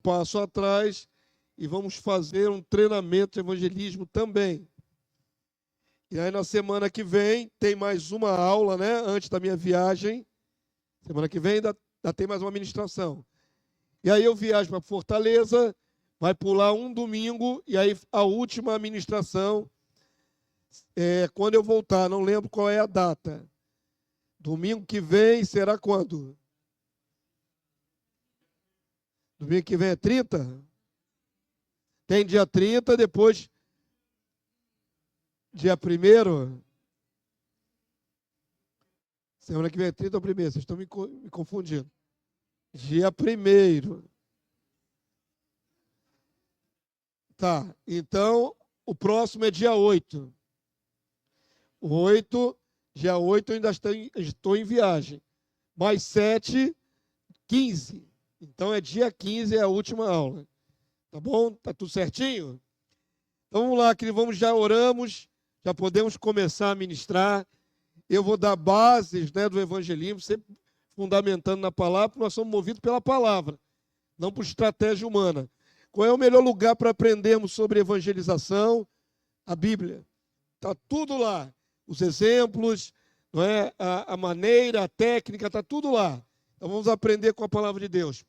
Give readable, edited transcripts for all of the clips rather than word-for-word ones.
passo atrás e vamos fazer um treinamento de evangelismo também. E aí na semana que vem tem mais uma aula, né? Antes da minha viagem. Semana que vem ainda tem mais uma ministração. E aí eu viajo para Fortaleza, vai pular um domingo, e aí a última ministração é quando eu voltar, não lembro qual é a data. Domingo que vem será quando? Domingo que vem é 30? Tem dia 30, depois dia 1º. Semana que vem é 30 ou 1º? Vocês estão me confundindo. Dia 1º. Tá, então o próximo é dia 8. Dia 8 eu ainda estou em viagem. Mais 7, 15. Então é dia 15, é a última aula. Tá bom? Tá tudo certinho? Então vamos lá, querido, já oramos, já podemos começar a ministrar. Eu vou dar bases, né, do evangelismo, sempre fundamentando na palavra, porque nós somos movidos pela palavra, não por estratégia humana. Qual é o melhor lugar para aprendermos sobre evangelização? A Bíblia. Está tudo lá. Os exemplos, não é? A maneira, a técnica, está tudo lá. Então vamos aprender com a palavra de Deus.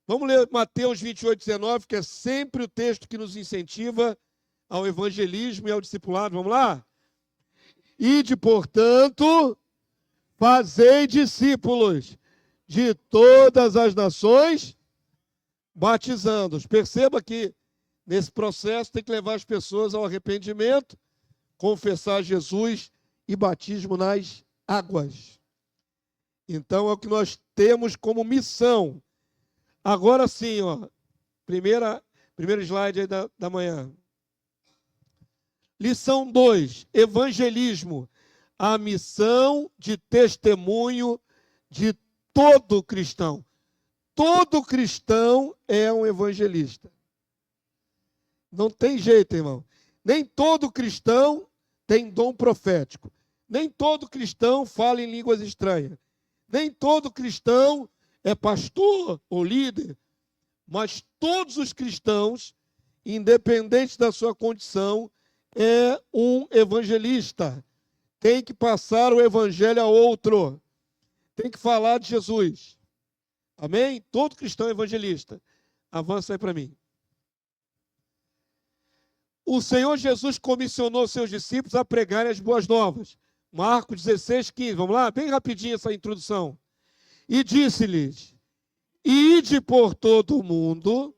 Vamos ler Mateus 28, 19, que é sempre o texto que nos incentiva ao evangelismo e ao discipulado. Vamos lá? Ide, portanto, fazei discípulos de todas as nações, batizando-os. Perceba que nesse processo tem que levar as pessoas ao arrependimento, confessar Jesus e batismo nas águas. Então é o que nós temos como missão. Agora sim, ó, primeiro slide aí da manhã. Lição 2, evangelismo. A missão de testemunho de todo cristão. Todo cristão é um evangelista. Não tem jeito, irmão. Nem todo cristão tem dom profético. Nem todo cristão fala em línguas estranhas. Nem todo cristão é pastor ou líder. Mas todos os cristãos, independente da sua condição, é um evangelista. Tem que passar o evangelho a outro. Tem que falar de Jesus. Amém? Todo cristão é evangelista. Avança aí para mim. O Senhor Jesus comissionou seus discípulos a pregarem as boas novas. Marcos 16, 15. Vamos lá? Bem rapidinho essa introdução. E disse-lhes: ide por todo o mundo,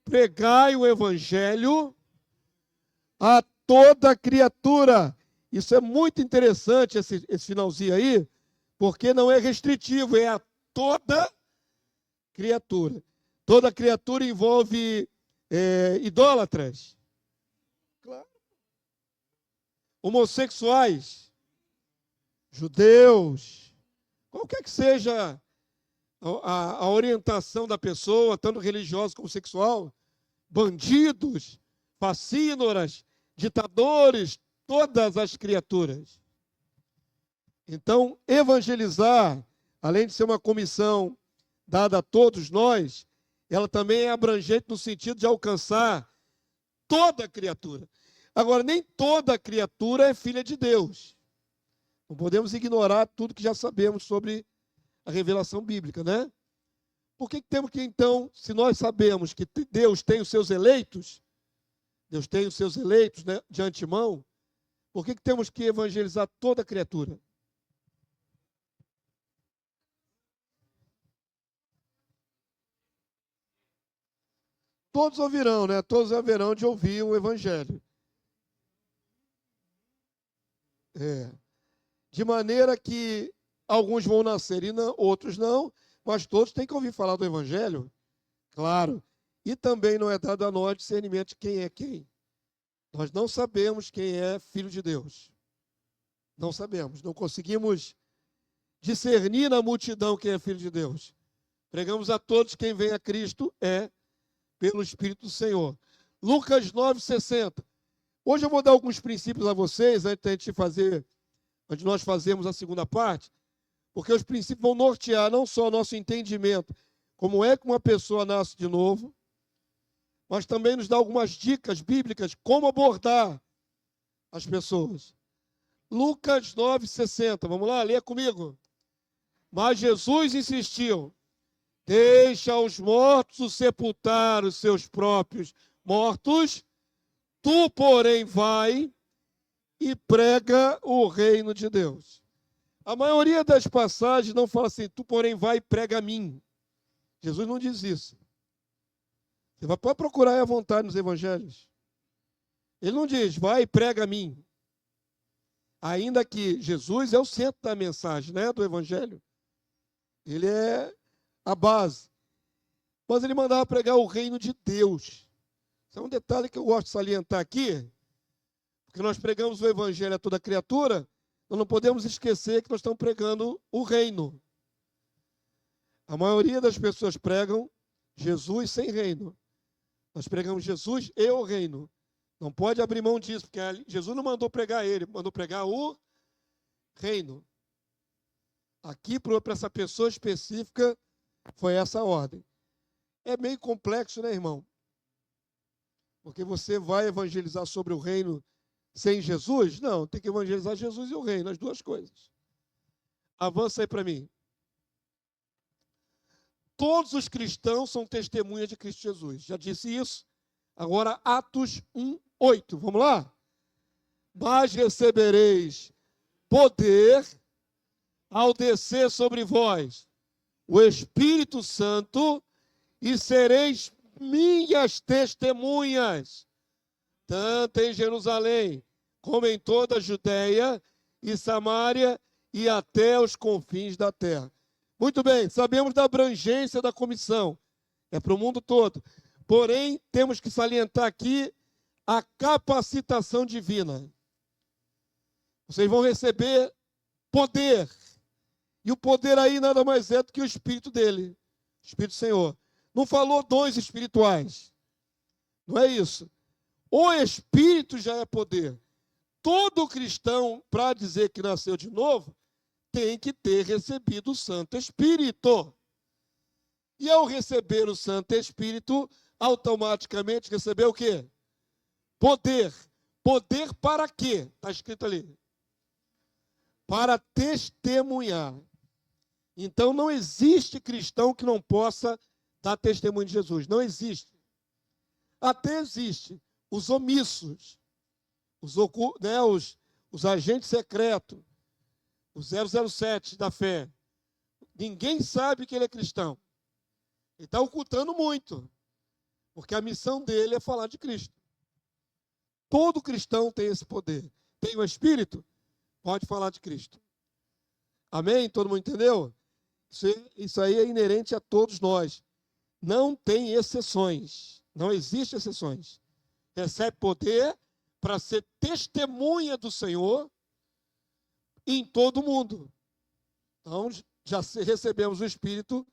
pregai o evangelho a toda criatura. Isso é muito interessante, esse finalzinho aí, porque não é restritivo, é a toda criatura. Toda criatura envolve idólatras, claro, homossexuais, judeus, qualquer que seja a orientação da pessoa, tanto religiosa como sexual, bandidos, facínoras, ditadores, todas as criaturas. Então, evangelizar, além de ser uma comissão dada a todos nós, ela também é abrangente no sentido de alcançar toda criatura. Agora, nem toda criatura é filha de Deus. Não podemos ignorar tudo que já sabemos sobre a revelação bíblica, né? Por que temos que, então, se nós sabemos que Deus tem os seus eleitos, né, de antemão, por que temos que evangelizar toda criatura? Todos ouvirão, né? Todos haverão de ouvir o evangelho. De maneira que alguns vão nascer e não, outros não, mas todos têm que ouvir falar do evangelho, claro. E também não é dado a nós discernimento de quem é quem. Nós não sabemos quem é filho de Deus. Não sabemos. Não conseguimos discernir na multidão quem é filho de Deus. Pregamos a todos: quem vem a Cristo é pelo Espírito do Senhor. Lucas 9,60. Hoje eu vou dar alguns princípios a vocês, antes de nós fazermos a segunda parte, porque os princípios vão nortear não só o nosso entendimento, como é que uma pessoa nasce de novo, mas também nos dá algumas dicas bíblicas como abordar as pessoas. Lucas 9,60, vamos lá, lê comigo. Mas Jesus insistiu: deixa os mortos sepultar os seus próprios mortos, tu, porém, vai e prega o reino de Deus. A maioria das passagens não fala assim, tu, porém, vai e prega a mim. Jesus não diz isso. Você pode procurar à vontade nos evangelhos. Ele não diz, vai e prega a mim. Ainda que Jesus é o centro da mensagem, né, do evangelho. Ele é a base. Mas ele mandava pregar o reino de Deus. Isso é um detalhe que eu gosto de salientar aqui, porque nós pregamos o evangelho a toda criatura, nós não podemos esquecer que nós estamos pregando o reino. A maioria das pessoas pregam Jesus sem reino. Nós pregamos Jesus e o reino. Não pode abrir mão disso, porque Jesus não mandou pregar ele, mandou pregar o reino. Aqui, para essa pessoa específica, foi essa a ordem. É meio complexo, né, irmão? Porque você vai evangelizar sobre o reino sem Jesus? Não, tem que evangelizar Jesus e o reino, as duas coisas. Avança aí para mim. Todos os cristãos são testemunhas de Cristo Jesus. Já disse isso. Agora, Atos 1:8. Vamos lá? Mas recebereis poder ao descer sobre vós o Espírito Santo e sereis minhas testemunhas, tanto em Jerusalém, como em toda a Judéia e Samária e até os confins da terra. Muito bem, sabemos da abrangência da comissão, é para o mundo todo. Porém, temos que salientar aqui a capacitação divina. Vocês vão receber poder. E o poder aí nada mais é do que o Espírito dele, o Espírito do Senhor. Não falou dons espirituais. Não é isso. O Espírito já é poder. Todo cristão, para dizer que nasceu de novo, tem que ter recebido o Santo Espírito. E ao receber o Santo Espírito, automaticamente recebeu o quê? Poder. Poder para quê? Está escrito ali. Para testemunhar. Então não existe cristão que não possa dar testemunho de Jesus. Não existe. Até existe os omissos, os agentes secretos, os 007 da fé. Ninguém sabe que ele é cristão. Ele está ocultando muito, porque a missão dele é falar de Cristo. Todo cristão tem esse poder. Tem o Espírito? Pode falar de Cristo. Amém? Todo mundo entendeu? Isso aí é inerente a todos nós. Não tem exceções. Não existe exceções. Recebe poder para ser testemunha do Senhor em todo o mundo. Então, já recebemos o Espírito,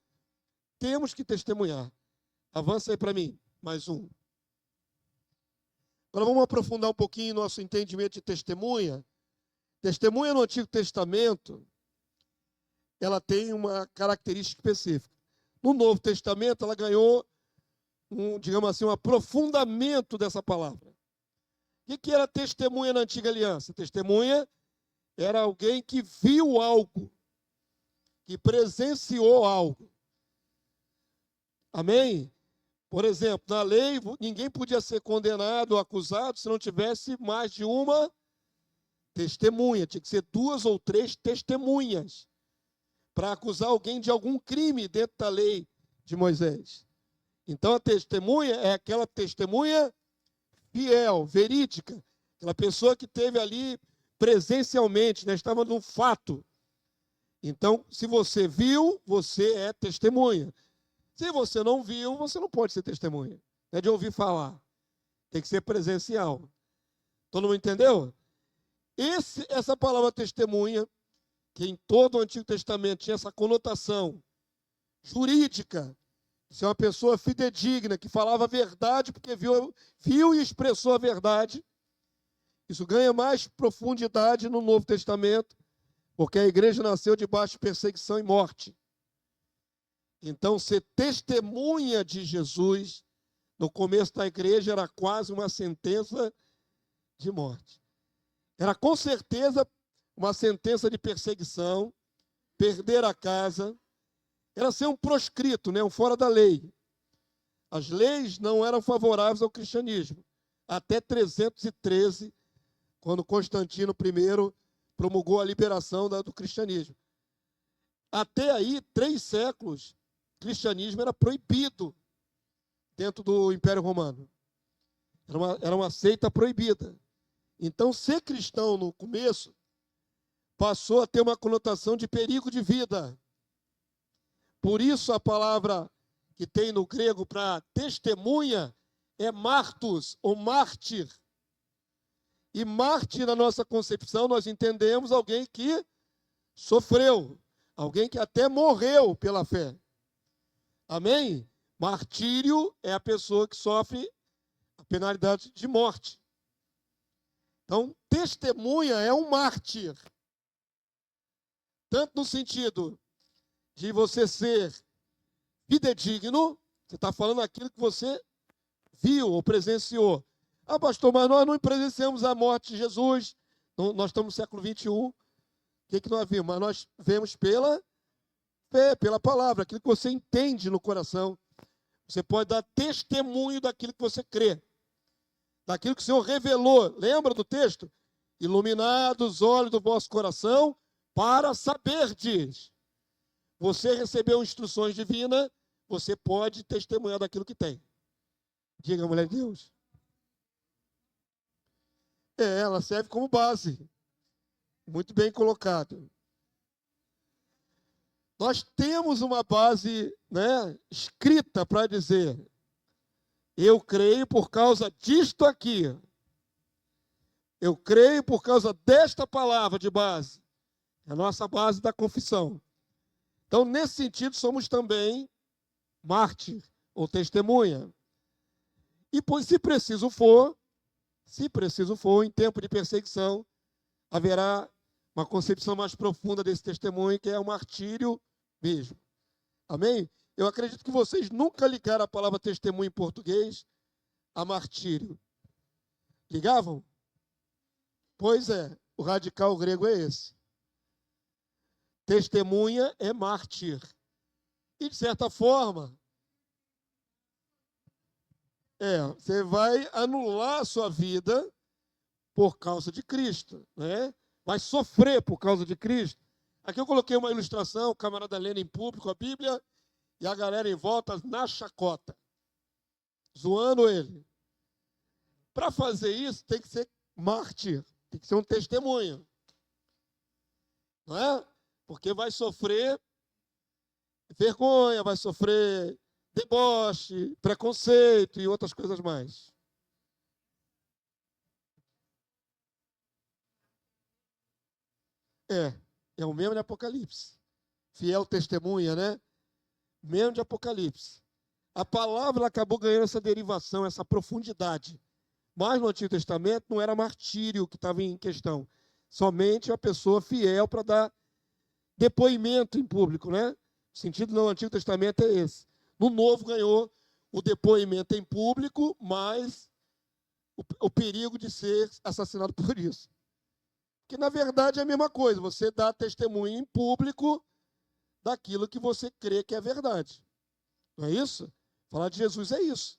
temos que testemunhar. Avança aí para mim, mais um. Agora vamos aprofundar um pouquinho nosso entendimento de testemunha. Testemunha no Antigo Testamento, ela tem uma característica específica. No Novo Testamento, ela ganhou digamos assim, um aprofundamento dessa palavra. O que era testemunha na Antiga Aliança? Testemunha era alguém que viu algo, que presenciou algo. Amém? Por exemplo, na lei, ninguém podia ser condenado ou acusado se não tivesse mais de uma testemunha. Tinha que ser 2 ou 3 testemunhas para acusar alguém de algum crime dentro da lei de Moisés. Então, a testemunha é aquela testemunha fiel, verídica, aquela pessoa que esteve ali presencialmente, né, estava num fato. Então, se você viu, você é testemunha. Se você não viu, você não pode ser testemunha. Não é de ouvir falar. Tem que ser presencial. Todo mundo entendeu? Essa palavra testemunha, que em todo o Antigo Testamento tinha essa conotação jurídica, se é uma pessoa fidedigna, que falava a verdade porque viu e expressou a verdade. Isso ganha mais profundidade no Novo Testamento, porque a igreja nasceu debaixo de perseguição e morte. Então, ser testemunha de Jesus, no começo da igreja, era quase uma sentença de morte. Era com certeza uma sentença de perseguição, perder a casa, era ser um proscrito, né, um fora da lei. As leis não eram favoráveis ao cristianismo. Até 313, quando Constantino I promulgou a liberação do cristianismo. Até aí, 3 séculos, o cristianismo era proibido dentro do Império Romano. Era uma seita proibida. Então, ser cristão no começo passou a ter uma conotação de perigo de vida. Por isso, a palavra que tem no grego para testemunha é martus, ou mártir. E mártir, na nossa concepção, nós entendemos alguém que sofreu, alguém que até morreu pela fé. Amém? Martírio é a pessoa que sofre a penalidade de morte. Então, testemunha é um mártir. Tanto no sentido de você ser fidedigno, você está falando aquilo que você viu ou presenciou. Ah, pastor, mas nós não presenciamos a morte de Jesus. Nós estamos no século XXI. O que nós vimos? Mas nós vemos pela fé, pela palavra, aquilo que você entende no coração. Você pode dar testemunho daquilo que você crê, daquilo que o Senhor revelou. Lembra do texto? Iluminados os olhos do vosso coração para saberdes. Você recebeu instruções divinas, você pode testemunhar daquilo que tem. Diga, mulher de Deus. Ela serve como base. Muito bem colocado. Nós temos uma base, né, escrita para dizer: eu creio por causa disto aqui. Eu creio por causa desta palavra de base. É a nossa base da confissão. Então, nesse sentido, somos também mártir ou testemunha. E, pois, se preciso for, em tempo de perseguição, haverá uma concepção mais profunda desse testemunho, que é o martírio mesmo. Amém? Eu acredito que vocês nunca ligaram a palavra testemunho em português a martírio. Ligavam? Pois é, o radical grego é esse. Testemunha é mártir. E, de certa forma, você vai anular a sua vida por causa de Cristo, né? Vai sofrer por causa de Cristo. Aqui eu coloquei uma ilustração, o camarada lendo em público a Bíblia e a galera em volta na chacota, zoando ele. Para fazer isso, tem que ser mártir, tem que ser um testemunho. Não é? Porque vai sofrer vergonha, vai sofrer deboche, preconceito e outras coisas mais. É o mesmo de Apocalipse. Fiel testemunha, né? Mesmo de Apocalipse. A palavra acabou ganhando essa derivação, essa profundidade. Mas no Antigo Testamento não era martírio que estava em questão. Somente a pessoa fiel para dar depoimento em público, né? O sentido no Antigo Testamento é esse. No Novo ganhou o depoimento em público, mas o perigo de ser assassinado por isso. Que na verdade é a mesma coisa, você dá testemunho em público daquilo que você crê que é verdade. Não é isso? Falar de Jesus é isso.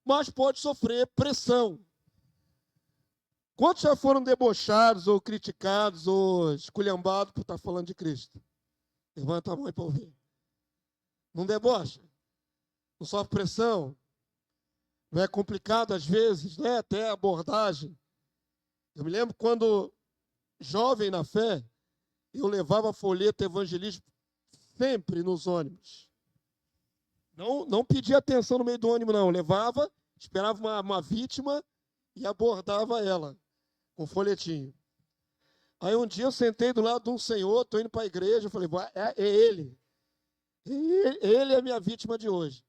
Mas pode sofrer pressão. Quantos já foram debochados, ou criticados, ou esculhambados por estar falando de Cristo? Levanta a mão aí para ouvir. Não debocha? Não sofre pressão? Não é complicado às vezes, né? Até a abordagem. Eu me lembro quando, jovem na fé, eu levava folheto evangelístico sempre nos ônibus. Não pedia atenção no meio do ônibus, não. Eu levava, esperava uma vítima e abordava ela com folhetinho. Aí um dia eu sentei do lado de um senhor, estou indo para a igreja, eu falei, é ele. Ele é a minha vítima de hoje.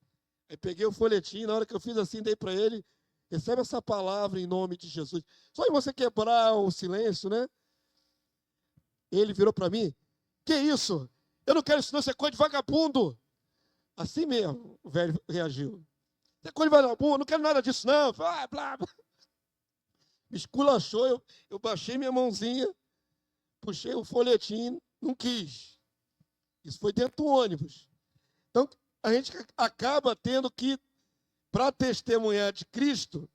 Aí peguei o folhetinho, na hora que eu fiz assim, dei para ele, recebe essa palavra em nome de Jesus. Só em você quebrar o silêncio, né? Ele virou para mim, que isso? Eu não quero isso não, isso é coisa de vagabundo. Assim mesmo, o velho reagiu. Você quando vai na rua, não quero nada disso, não. Blá, blá, blá. Me esculachou, eu baixei minha mãozinha, puxei o folhetim, não quis. Isso foi dentro do ônibus. Então, a gente acaba tendo que, para testemunhar de Cristo,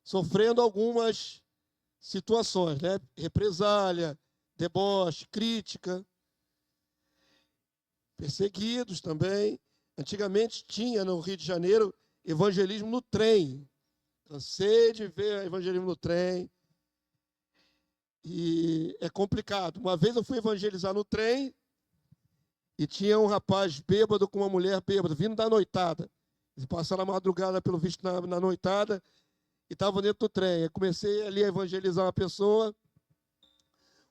sofrendo algumas situações, né? Represália, deboche, crítica, perseguidos também. Antigamente tinha no Rio de Janeiro evangelismo no trem. Cansei de ver evangelismo no trem. E é complicado. Uma vez eu fui evangelizar no trem e tinha um rapaz bêbado com uma mulher bêbada, vindo da noitada. Eles passaram a madrugada, pelo visto, na noitada, e estavam dentro do trem. Eu comecei ali a evangelizar uma pessoa.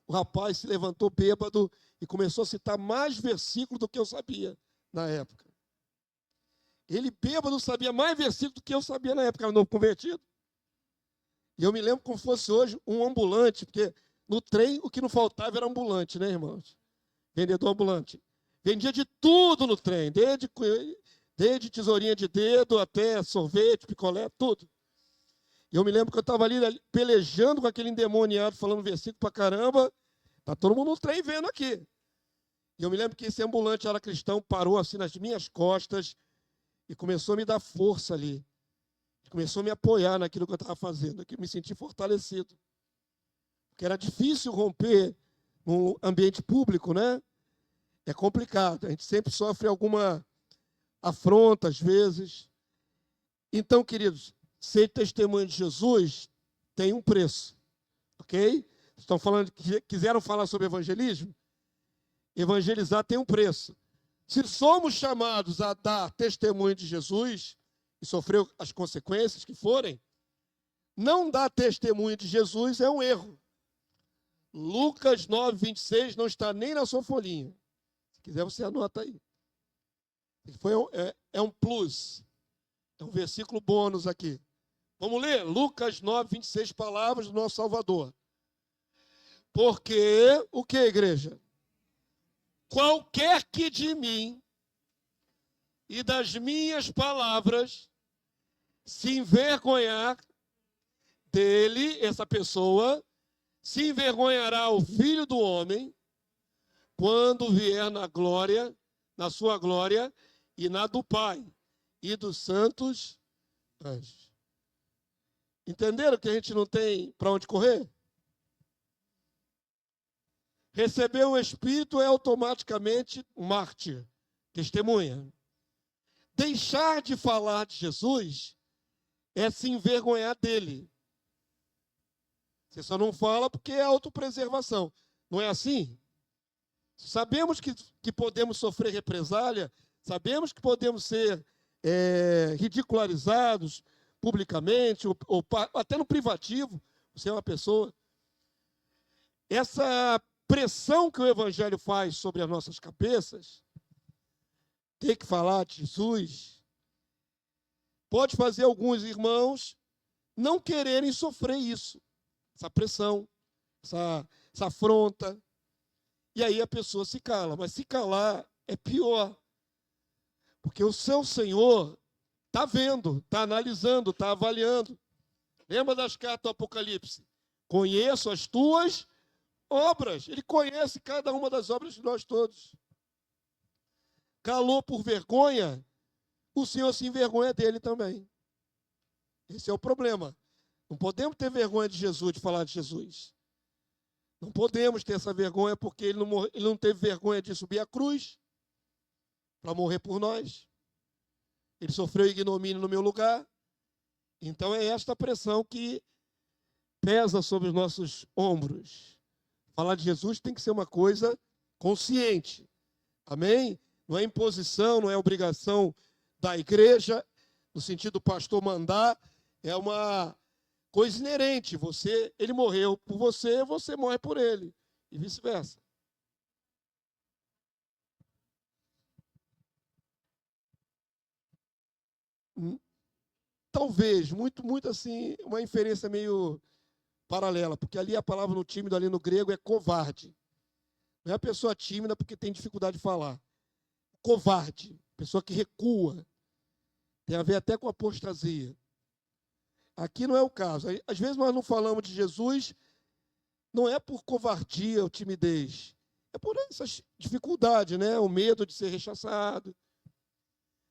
O rapaz se levantou bêbado e começou a citar mais versículos do que eu sabia na época. Ele bêbado sabia mais versículos do que eu sabia na época, era novo convertido. E eu me lembro como fosse hoje um ambulante, porque no trem o que não faltava era ambulante, né, irmãos? Vendedor ambulante. Vendia de tudo no trem, desde tesourinha de dedo até sorvete, picolé, tudo. E eu me lembro que eu estava ali pelejando com aquele endemoniado, falando versículo pra caramba. Tá todo mundo no trem vendo aqui. E eu me lembro que esse ambulante era cristão, parou assim nas minhas costas e começou a me dar força ali. Começou a me apoiar naquilo que eu estava fazendo, que eu me senti fortalecido. Porque era difícil romper num ambiente público, né? É complicado. A gente sempre sofre alguma afronta, às vezes. Então, queridos, ser testemunho de Jesus tem um preço. Ok? Estão falando que quiseram falar sobre evangelismo? Evangelizar tem um preço. Se somos chamados a dar testemunho de Jesus e sofrer as consequências que forem, não dar testemunho de Jesus é um erro. Lucas 9, 26 não está nem na sua folhinha. Se quiser, você anota aí. É um plus. É um versículo bônus aqui. Vamos ler? Lucas 9, 26, palavras do nosso Salvador. Porque, o que, igreja? Qualquer que de mim e das minhas palavras se envergonhar dele, essa pessoa, se envergonhará o Filho do Homem quando vier na glória, na sua glória e na do Pai e dos santos anjos. Entenderam que a gente não tem para onde correr? Receber o Espírito é automaticamente um mártir, testemunha. Deixar de falar de Jesus é se envergonhar dele. Você só não fala porque é autopreservação. Não é assim? Sabemos que podemos sofrer represália, sabemos que podemos ser ridicularizados publicamente, ou até no privativo, você é uma pessoa. Essa pressão que o Evangelho faz sobre as nossas cabeças, ter que falar de Jesus, pode fazer alguns irmãos não quererem sofrer isso, essa pressão, essa afronta. E aí a pessoa se cala. Mas se calar é pior. Porque o seu Senhor está vendo, está analisando, está avaliando. Lembra das cartas do Apocalipse? Conheço as tuas obras. Ele conhece cada uma das obras de nós todos. Calou por vergonha, o Senhor se envergonha dele também. Esse é o problema. Não podemos ter vergonha de Jesus, de falar de Jesus. Não podemos ter essa vergonha porque ele não teve vergonha de subir a cruz para morrer por nós. Ele sofreu ignomínio no meu lugar. Então é esta pressão que pesa sobre os nossos ombros. Falar de Jesus tem que ser uma coisa consciente. Amém? Não é imposição, não é obrigação da igreja, no sentido do pastor mandar, é uma coisa inerente. Ele morreu por você, você morre por ele. E vice-versa. Talvez, muito assim, uma inferência meio paralela, porque ali a palavra no tímido, ali no grego, é covarde. Não é a pessoa tímida porque tem dificuldade de falar. covarde, pessoa que recua. Tem a ver até com apostasia. Aqui não é o caso. Às vezes nós não falamos de Jesus, não é por covardia ou timidez, é por essas dificuldades, né? O medo de ser rechaçado.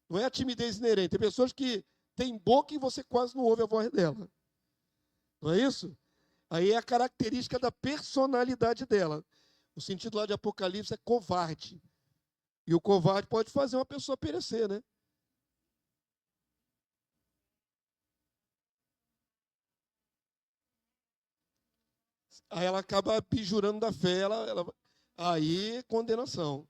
Não é a timidez inerente. Tem pessoas que têm boca e você quase não ouve a voz dela. Não é isso? Aí é a característica da personalidade dela. O sentido lá de Apocalipse é covarde. E o covarde pode fazer uma pessoa perecer, né? Aí ela acaba abjurando da fé, aí condenação.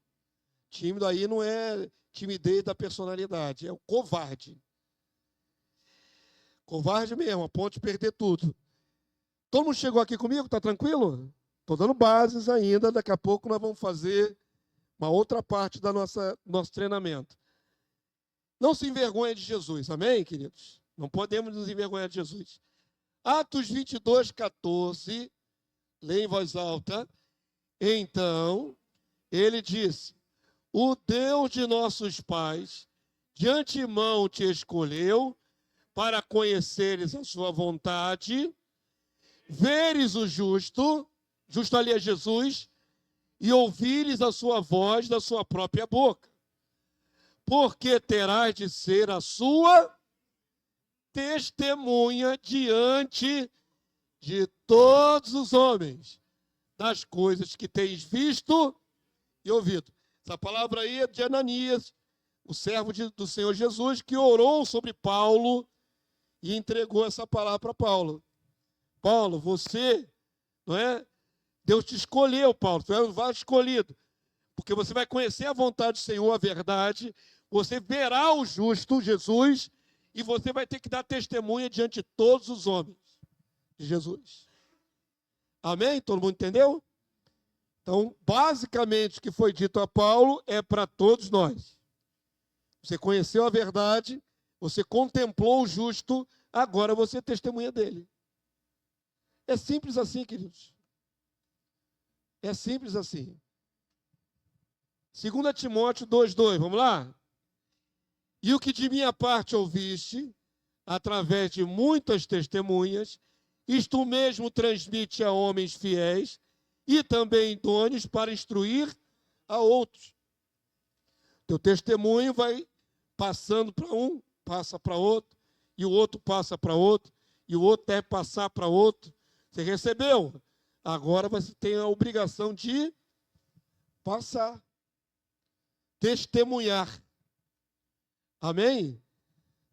Tímido aí não é timidez da personalidade, é o covarde. Covarde mesmo, a ponto de perder tudo. Todo mundo chegou aqui comigo? Está tranquilo? Estou dando bases ainda, daqui a pouco nós vamos fazer uma outra parte do nosso treinamento. Não se envergonhe de Jesus, amém, queridos? Não podemos nos envergonhar de Jesus. Atos 22, 14, leia em voz alta. Então, ele disse: o Deus de nossos pais, de antemão te escolheu para conheceres a sua vontade, veres o justo ali é Jesus, e ouvires a sua voz da sua própria boca. Porque terás de ser a sua testemunha diante de todos os homens, das coisas que tens visto e ouvido. Essa palavra aí é de Ananias, o servo do Senhor Jesus, que orou sobre Paulo e entregou essa palavra para Paulo. Paulo, você, não é? Deus te escolheu, Paulo, tu é um vaso escolhido, porque você vai conhecer a vontade do Senhor, a verdade, você verá o justo, Jesus, e você vai ter que dar testemunha diante de todos os homens de Jesus. Amém? Todo mundo entendeu? Então, basicamente, o que foi dito a Paulo é para todos nós. Você conheceu a verdade, você contemplou o justo, agora você é testemunha dele. É simples assim, queridos. É simples assim. 2 Timóteo 2,2, vamos lá? E o que de minha parte ouviste, através de muitas testemunhas, isto mesmo transmite a homens fiéis e também idôneos para instruir a outros. Teu testemunho vai passando para um, passa para outro, e o outro passa para outro, e o outro deve passar para outro. Você recebeu? Agora você tem a obrigação de passar, testemunhar. Amém?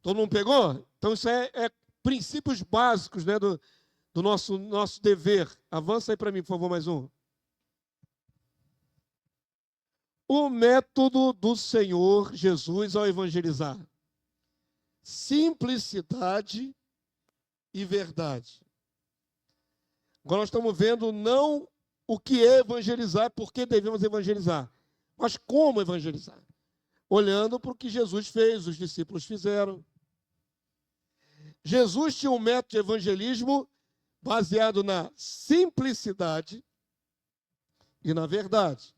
Todo mundo pegou? Então isso é princípios básicos, né, do nosso dever. Avança aí para mim, por favor, mais um. O método do Senhor Jesus ao evangelizar. Simplicidade e verdade. Agora nós estamos vendo não o que é evangelizar, por que devemos evangelizar, mas como evangelizar. Olhando para o que Jesus fez, os discípulos fizeram. Jesus tinha um método de evangelismo baseado na simplicidade e na verdade.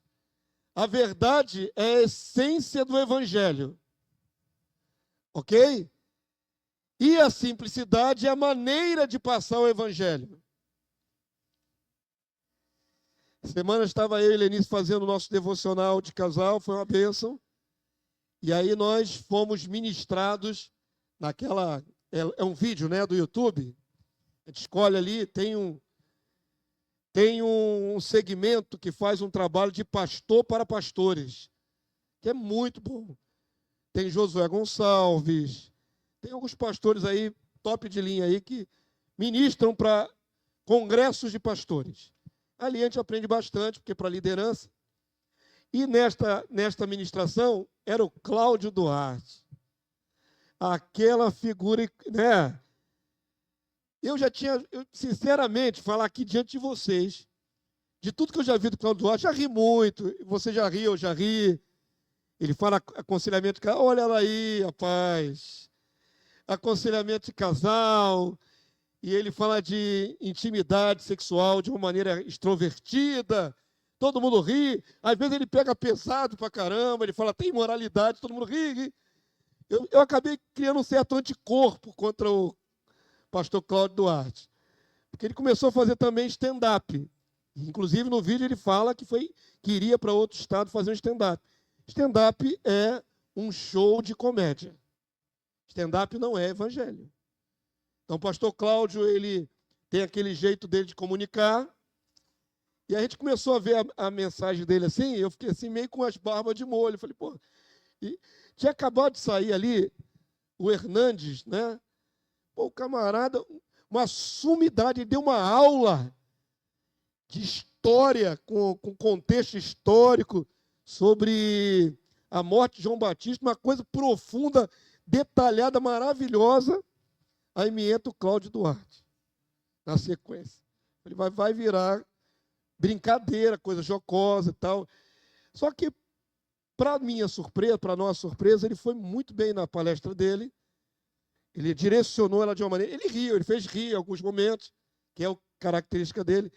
A verdade é a essência do evangelho. Ok? E a simplicidade é a maneira de passar o evangelho. Semana estava eu e Lenice fazendo o nosso devocional de casal, foi uma bênção. E aí nós fomos ministrados naquela... É um vídeo, né, do YouTube. A gente escolhe ali, tem um segmento que faz um trabalho de pastor para pastores, que é muito bom. Tem Josué Gonçalves, tem alguns pastores aí, top de linha aí, que ministram para congressos de pastores. Ali a gente aprende bastante, porque para liderança. E nesta ministração era o Cláudio Duarte. Aquela figura, né? Eu sinceramente, falar aqui diante de vocês, de tudo que eu já vi do Cláudio Duarte, já ri muito. Você já ri, eu já ri. Ele fala aconselhamento de casal, olha lá aí, rapaz. Aconselhamento de casal. E ele fala de intimidade sexual de uma maneira extrovertida. todo mundo ri. Às vezes ele pega pesado pra caramba, ele fala, tem imoralidade, todo mundo ri. Eu acabei criando um certo anticorpo contra o pastor Cláudio Duarte. Porque ele começou a fazer também stand-up. Inclusive, no vídeo ele fala que iria para outro estado fazer um stand-up. Stand-up é um show de comédia. Stand-up não é evangelho. Então, o pastor Cláudio, ele tem aquele jeito dele de comunicar. E a gente começou a ver a mensagem dele assim, eu fiquei assim, meio com as barbas de molho. Eu falei, pô, tinha acabado de sair ali o Hernandes, né? Pô, o camarada, uma sumidade, ele deu uma aula de história, com contexto histórico, sobre a morte de João Batista, uma coisa profunda, detalhada, maravilhosa. Aí me entra o Cláudio Duarte, na sequência. Ele vai virar brincadeira, coisa jocosa e tal. Só que, para minha surpresa, para nossa surpresa, ele foi muito bem na palestra dele. Ele direcionou ela de uma maneira... Ele riu, ele fez rir em alguns momentos, que é a característica dele.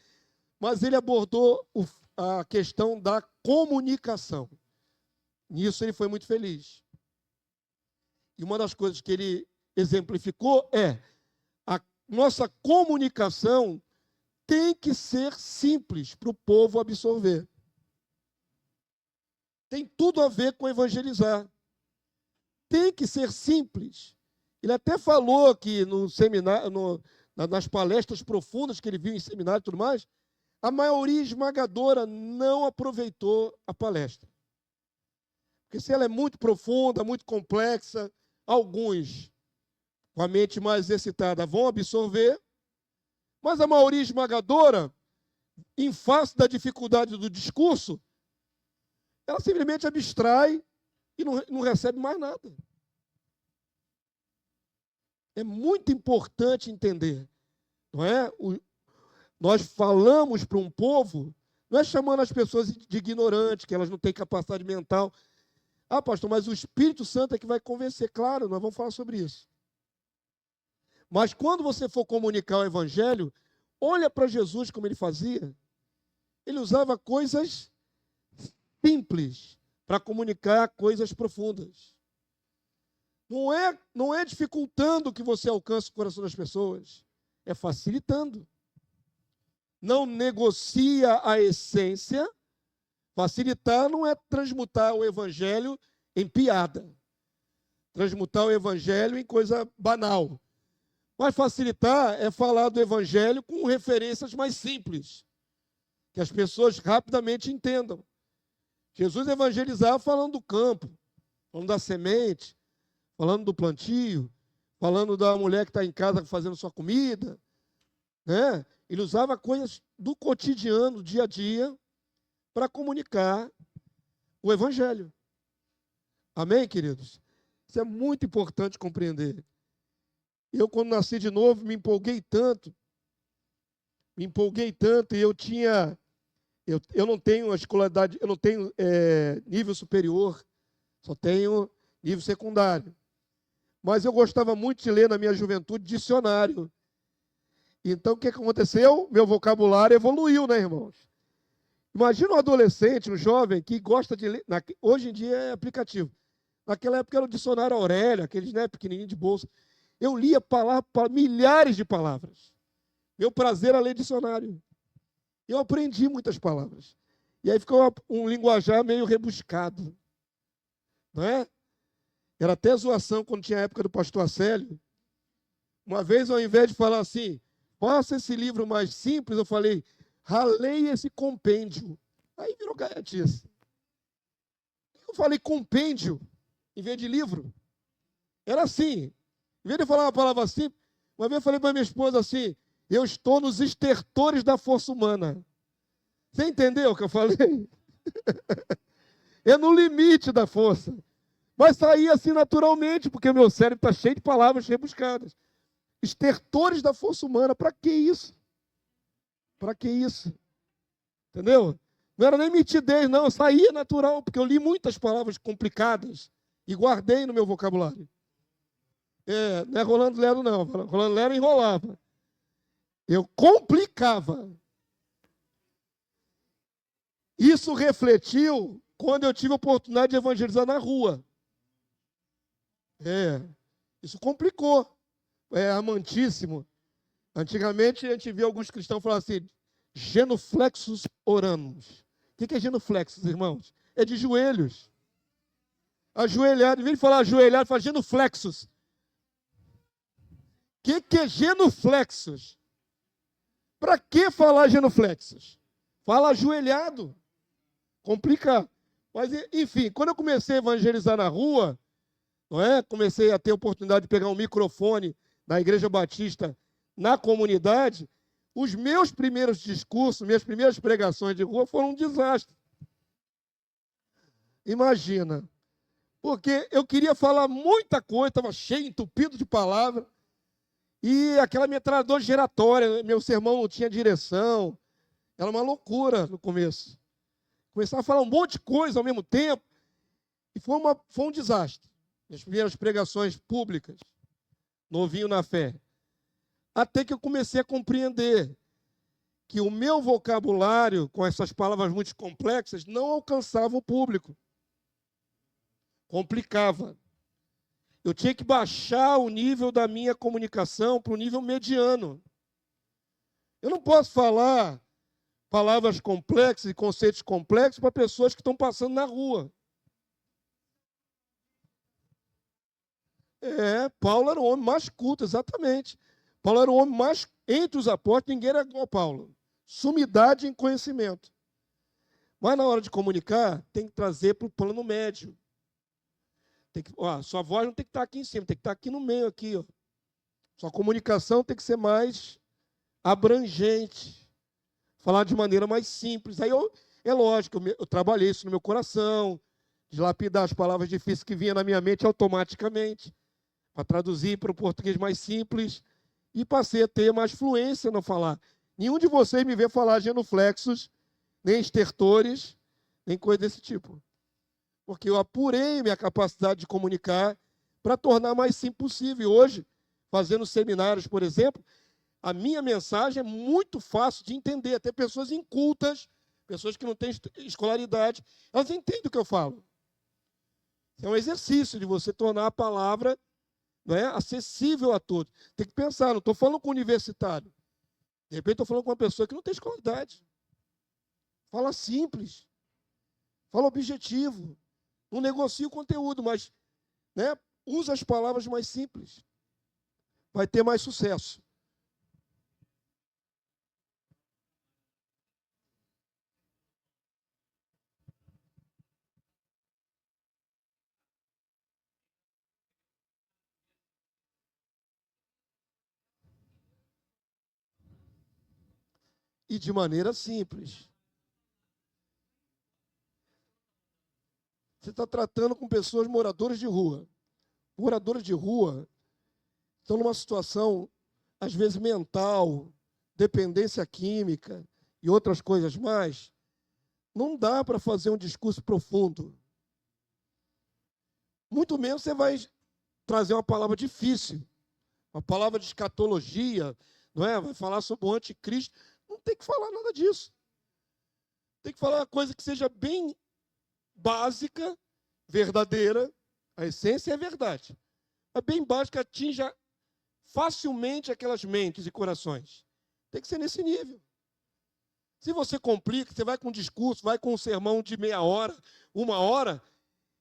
Mas ele abordou a questão da comunicação. Nisso ele foi muito feliz. E uma das coisas que ele exemplificou é a nossa comunicação tem que ser simples para o povo absorver. Tem tudo a ver com evangelizar. Tem que ser simples. Ele até falou que no seminário, nas palestras profundas que ele viu em seminário e tudo mais, a maioria esmagadora não aproveitou a palestra. Porque se ela é muito profunda, muito complexa, alguns, com a mente mais excitada, vão absorver, mas a maioria esmagadora, em face da dificuldade do discurso, ela simplesmente abstrai e não recebe mais nada. É muito importante entender, não é? Nós falamos para um povo, não é chamando as pessoas de ignorantes, que elas não têm capacidade mental. Ah, pastor, mas o Espírito Santo é que vai convencer. Claro, nós vamos falar sobre isso. Mas quando você for comunicar o Evangelho, olha para Jesus como ele fazia. Ele usava coisas simples para comunicar coisas profundas. Não é dificultando que você alcance o coração das pessoas, é facilitando. Não negocia a essência. Facilitar não é transmutar o evangelho em piada. Transmutar o evangelho em coisa banal. Mas facilitar é falar do evangelho com referências mais simples, que as pessoas rapidamente entendam. Jesus evangelizava falando do campo, falando da semente, falando do plantio, falando da mulher que está em casa fazendo sua comida, né? Ele usava coisas do cotidiano, do dia a dia, para comunicar o evangelho. Amém, queridos? Isso é muito importante compreender. Eu, quando nasci de novo, me empolguei tanto, e eu não tenho a escolaridade, eu não tenho nível superior, só tenho nível secundário. Mas eu gostava muito de ler na minha juventude dicionário. Então, o que aconteceu? Meu vocabulário evoluiu, né, irmãos? Imagina um adolescente, um jovem que gosta de ler. Hoje em dia é aplicativo. Naquela época era o dicionário Aurélio, aqueles, né, pequenininho de bolsa. Eu lia milhares de palavras. Meu prazer era ler dicionário. Eu aprendi muitas palavras. E aí ficou um linguajar meio rebuscado. Não é? Era até zoação quando tinha a época do pastor Acélio. Uma vez, ao invés de falar assim, faça esse livro mais simples, eu falei, ralei esse compêndio. Aí virou gaiatice. Eu falei compêndio, em vez de livro. Era assim. Em vez de falar uma palavra simples, uma vez eu falei para minha esposa assim, eu estou nos estertores da força humana. Você entendeu o que eu falei? É no limite da força. Mas saía assim naturalmente, porque meu cérebro está cheio de palavras rebuscadas. Estertores da força humana, para que isso? Para que isso? Entendeu? Não era nem mitidez, não. Saía natural, porque eu li muitas palavras complicadas e guardei no meu vocabulário. Não é Rolando Lero, não. Rolando Lero enrolava. Eu complicava. Isso refletiu quando eu tive a oportunidade de evangelizar na rua. Isso complicou. É amantíssimo. Antigamente, a gente via alguns cristãos falar assim, genuflexos oramos. O que é genuflexos, irmãos? É de joelhos. Ajoelhado, em vez de falar ajoelhado, fala genuflexos. O que é genuflexos? Para que falar genuflexos? Fala ajoelhado. Complica. Mas, enfim, quando eu comecei a evangelizar na rua, não é? Comecei a ter a oportunidade de pegar um microfone na Igreja Batista na comunidade, os meus primeiros discursos, minhas primeiras pregações de rua foram um desastre. Imagina. Porque eu queria falar muita coisa, estava cheio, entupido de palavra, e aquela metralhadora giratória, meu sermão não tinha direção, era uma loucura no começo. Começava a falar um monte de coisa ao mesmo tempo, e foi um desastre. Minhas primeiras pregações públicas, novinho na fé. Até que eu comecei a compreender que o meu vocabulário, com essas palavras muito complexas, não alcançava o público. Complicava. Eu tinha que baixar o nível da minha comunicação para o nível mediano. Eu não posso falar palavras complexas e conceitos complexos para pessoas que estão passando na rua. Paulo era o homem mais culto, exatamente. Paulo era o homem mais, entre os apóstolos, ninguém era igual a Paulo. Sumidade em conhecimento. Mas na hora de comunicar, tem que trazer para o plano médio. Sua voz não tem que estar aqui em cima, tem que estar aqui no meio, aqui. Ó. Sua comunicação tem que ser mais abrangente. Falar de maneira mais simples. Aí é lógico, eu trabalhei isso no meu coração, dilapidar as palavras difíceis que vinham na minha mente automaticamente, para traduzir para o português mais simples. E passei a ter mais fluência no falar. Nenhum de vocês me vê falar genuflexos, nem estertores, nem coisa desse tipo. Porque eu apurei minha capacidade de comunicar para tornar mais simples possível. Hoje, fazendo seminários, por exemplo, a minha mensagem é muito fácil de entender. Até pessoas incultas, pessoas que não têm escolaridade, elas entendem o que eu falo. É um exercício de você tornar a palavra, não é, acessível a todos. Tem que pensar, não estou falando com um universitário. De repente estou falando com uma pessoa que não tem escolaridade. Fala simples. Fala objetivo. Não negocia o conteúdo, mas, né, usa as palavras mais simples. Vai ter mais sucesso. E de maneira simples. Você está tratando com pessoas moradores de rua. Moradores de rua estão numa situação, às vezes, mental, dependência química e outras coisas mais. Não dá para fazer um discurso profundo. Muito menos você vai trazer uma palavra difícil, uma palavra de escatologia, não é? Vai falar sobre o anticristo. Não tem que falar nada disso. Tem que falar uma coisa que seja bem básica, verdadeira. A essência é verdade. É bem básica, atinja facilmente aquelas mentes e corações. Tem que ser nesse nível. Se você complica, você vai com um discurso, vai com um sermão de meia hora, 1 hora,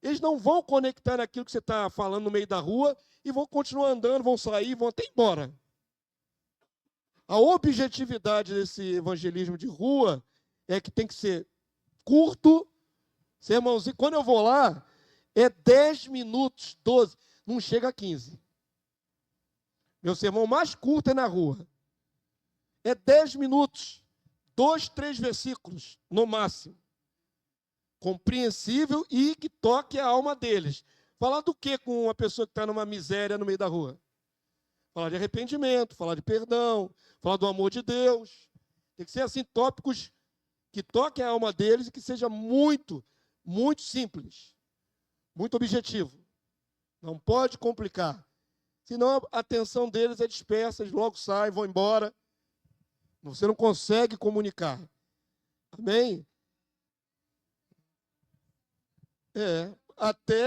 eles não vão conectar naquilo que você está falando no meio da rua e vão continuar andando, vão sair, vão até embora. A objetividade desse evangelismo de rua é que tem que ser curto, sermãozinho. Quando eu vou lá, é 10 minutos, 12, não chega a 15. Meu sermão mais curto é na rua. É 10 minutos, 2, 3 versículos, no máximo. Compreensível e que toque a alma deles. Falar do que com uma pessoa que está numa miséria no meio da rua? Falar de arrependimento, falar de perdão, falar do amor de Deus. Tem que ser assim, tópicos que toquem a alma deles e que seja muito, muito simples. Muito objetivo. Não pode complicar. Senão a atenção deles é dispersa, eles logo saem, vão embora. Você não consegue comunicar. Amém? Até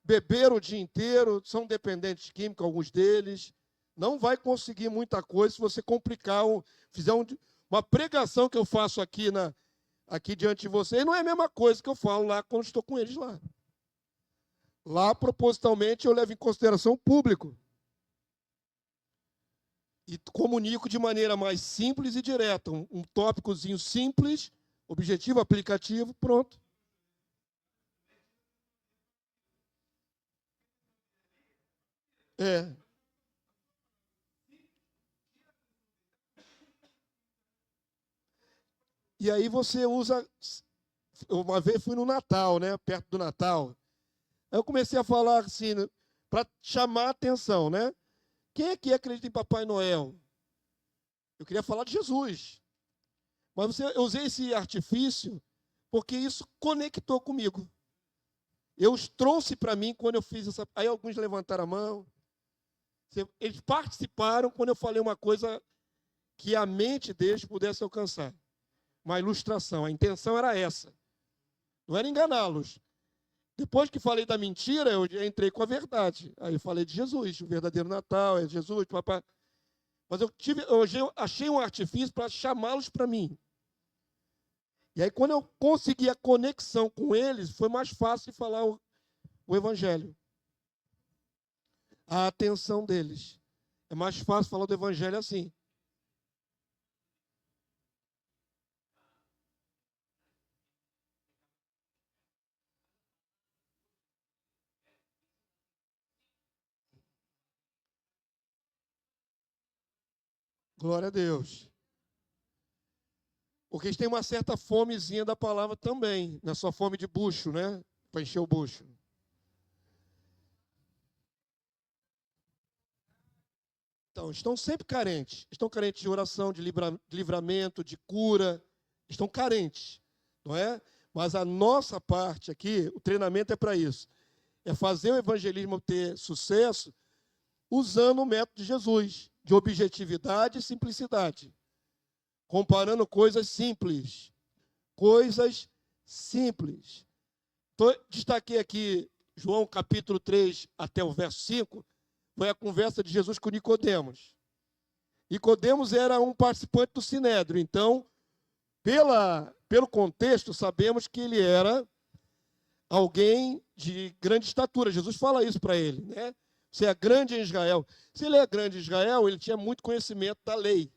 beber o dia inteiro, são dependentes químicos, alguns deles. Não vai conseguir muita coisa se você complicar, fizer uma pregação que eu faço aqui diante de vocês, não é a mesma coisa que eu falo lá quando estou com eles lá. Lá, propositalmente, eu levo em consideração o público. E comunico de maneira mais simples e direta. Um tópicozinho simples, objetivo, aplicativo, pronto. E aí você usa... Uma vez fui no Natal, né? Perto do Natal. Aí eu comecei a falar assim, para chamar a atenção, né? Quem aqui acredita em Papai Noel? Eu queria falar de Jesus. Mas eu usei esse artifício porque isso conectou comigo. Eu os trouxe para mim quando eu fiz essa... Aí alguns levantaram a mão. Eles participaram quando eu falei uma coisa que a mente deles pudesse alcançar. Uma ilustração. A intenção era essa. Não era enganá-los. Depois que falei da mentira, eu entrei com a verdade. Aí eu falei de Jesus, o verdadeiro Natal, é Jesus, papai. Mas eu achei um artifício para chamá-los para mim. E aí, quando eu consegui a conexão com eles, foi mais fácil de falar o Evangelho. A atenção deles. É mais fácil falar do Evangelho assim. Glória a Deus. Porque eles têm uma certa fomezinha da palavra também. Não é só fome de bucho, né? Para encher o bucho. Então, estão sempre carentes. Estão carentes de oração, de livramento, de cura. Estão carentes, não é? Mas a nossa parte aqui, o treinamento é para isso. É fazer o evangelismo ter sucesso usando o método de Jesus, de objetividade e simplicidade. Comparando coisas simples. Coisas simples. Destaquei aqui João capítulo 3 até o verso 5. Foi a conversa de Jesus com Nicodemos. Nicodemos era um participante do Sinédrio. Então, pelo contexto, sabemos que ele era alguém de grande estatura. Jesus fala isso para ele, né? Você é grande em Israel. Se ele é grande em Israel, ele tinha muito conhecimento da lei.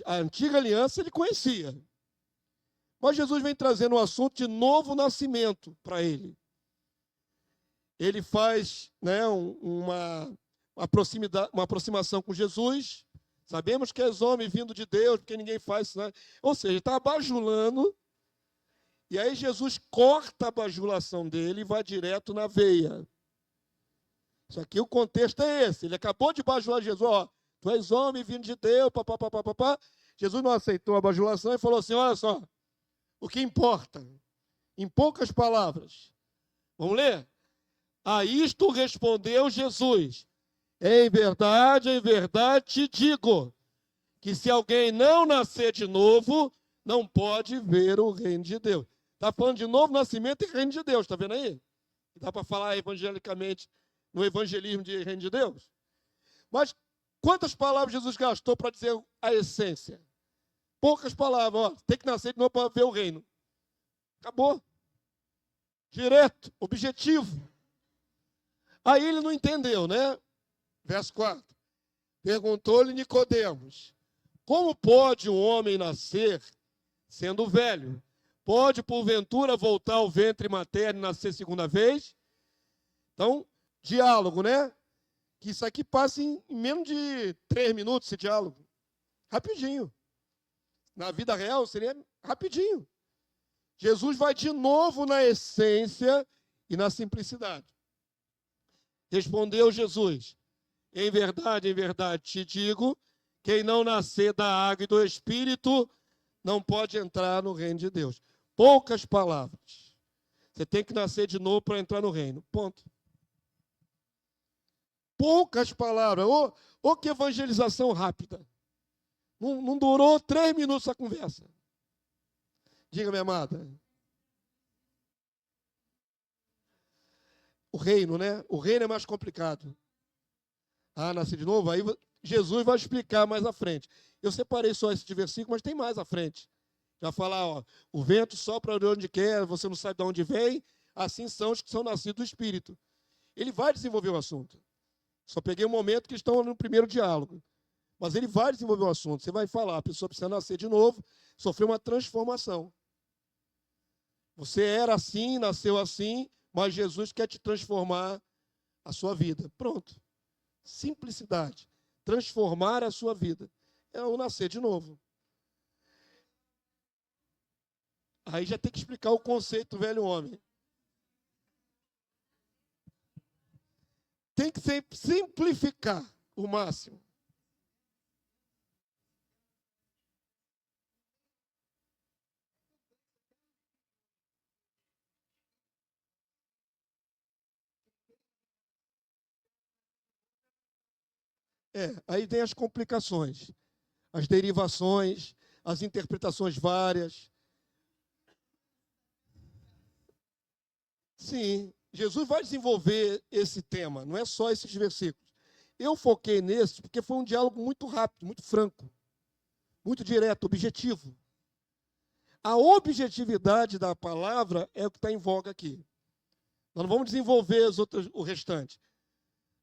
A antiga aliança ele conhecia. Mas Jesus vem trazendo um assunto de novo nascimento para ele. Ele faz, né, uma aproximação com Jesus. Sabemos que és homem vindo de Deus, porque ninguém faz isso. Né? Ou seja, ele está bajulando. E aí Jesus corta a bajulação dele e vai direto na veia. Isso aqui, o contexto é esse. Ele acabou de bajular Jesus. Ó, tu és homem vindo de Deus, papapá. Jesus não aceitou a bajulação e falou assim, olha só, o que importa, em poucas palavras. Vamos ler? A isto respondeu Jesus. Em verdade te digo, que se alguém não nascer de novo, não pode ver o reino de Deus. Está falando de novo nascimento e reino de Deus, está vendo aí? Dá para falar evangelicamente no evangelismo de reino de Deus? Mas quantas palavras Jesus gastou para dizer a essência? Poucas palavras, ó, tem que nascer de novo para ver o reino. Acabou. Direto, objetivo. Aí ele não entendeu, né? Verso 4. Perguntou-lhe Nicodemos: como pode um homem nascer sendo velho? Pode, porventura, voltar ao ventre materno e nascer segunda vez? Então, diálogo, né? Que isso aqui passa em menos de 3 minutos, esse diálogo. Rapidinho. Na vida real, seria rapidinho. Jesus vai de novo na essência e na simplicidade. Respondeu Jesus: em verdade te digo, quem não nascer da água e do Espírito não pode entrar no reino de Deus. Poucas palavras. Você tem que nascer de novo para entrar no reino. Ponto. Poucas palavras. Ô que evangelização rápida. Não durou 3 minutos a conversa. Diga, minha amada. reino, né? O reino é mais complicado. Ah, nascer de novo? Aí Jesus vai explicar mais à frente. Eu separei só esse versículo, mas tem mais à frente. Já falar, ó, o vento sopra de onde quer, você não sabe de onde vem, assim são os que são nascidos do Espírito. Ele vai desenvolver o assunto. Só peguei um momento que estão no primeiro diálogo. Mas ele vai desenvolver o assunto. Você vai falar, a pessoa precisa nascer de novo, sofrer uma transformação. Você era assim, nasceu assim, mas Jesus quer te transformar a sua vida. Pronto. Simplicidade. Transformar a sua vida. É o nascer de novo. Aí já tem que explicar o conceito do velho homem. Tem que simplificar o máximo. Aí tem as complicações, as derivações, as interpretações várias. Sim, Jesus vai desenvolver esse tema, não é só esses versículos. Eu foquei nesse porque foi um diálogo muito rápido, muito franco, muito direto, objetivo. A objetividade da palavra é o que está em voga aqui. Nós não vamos desenvolver o restante.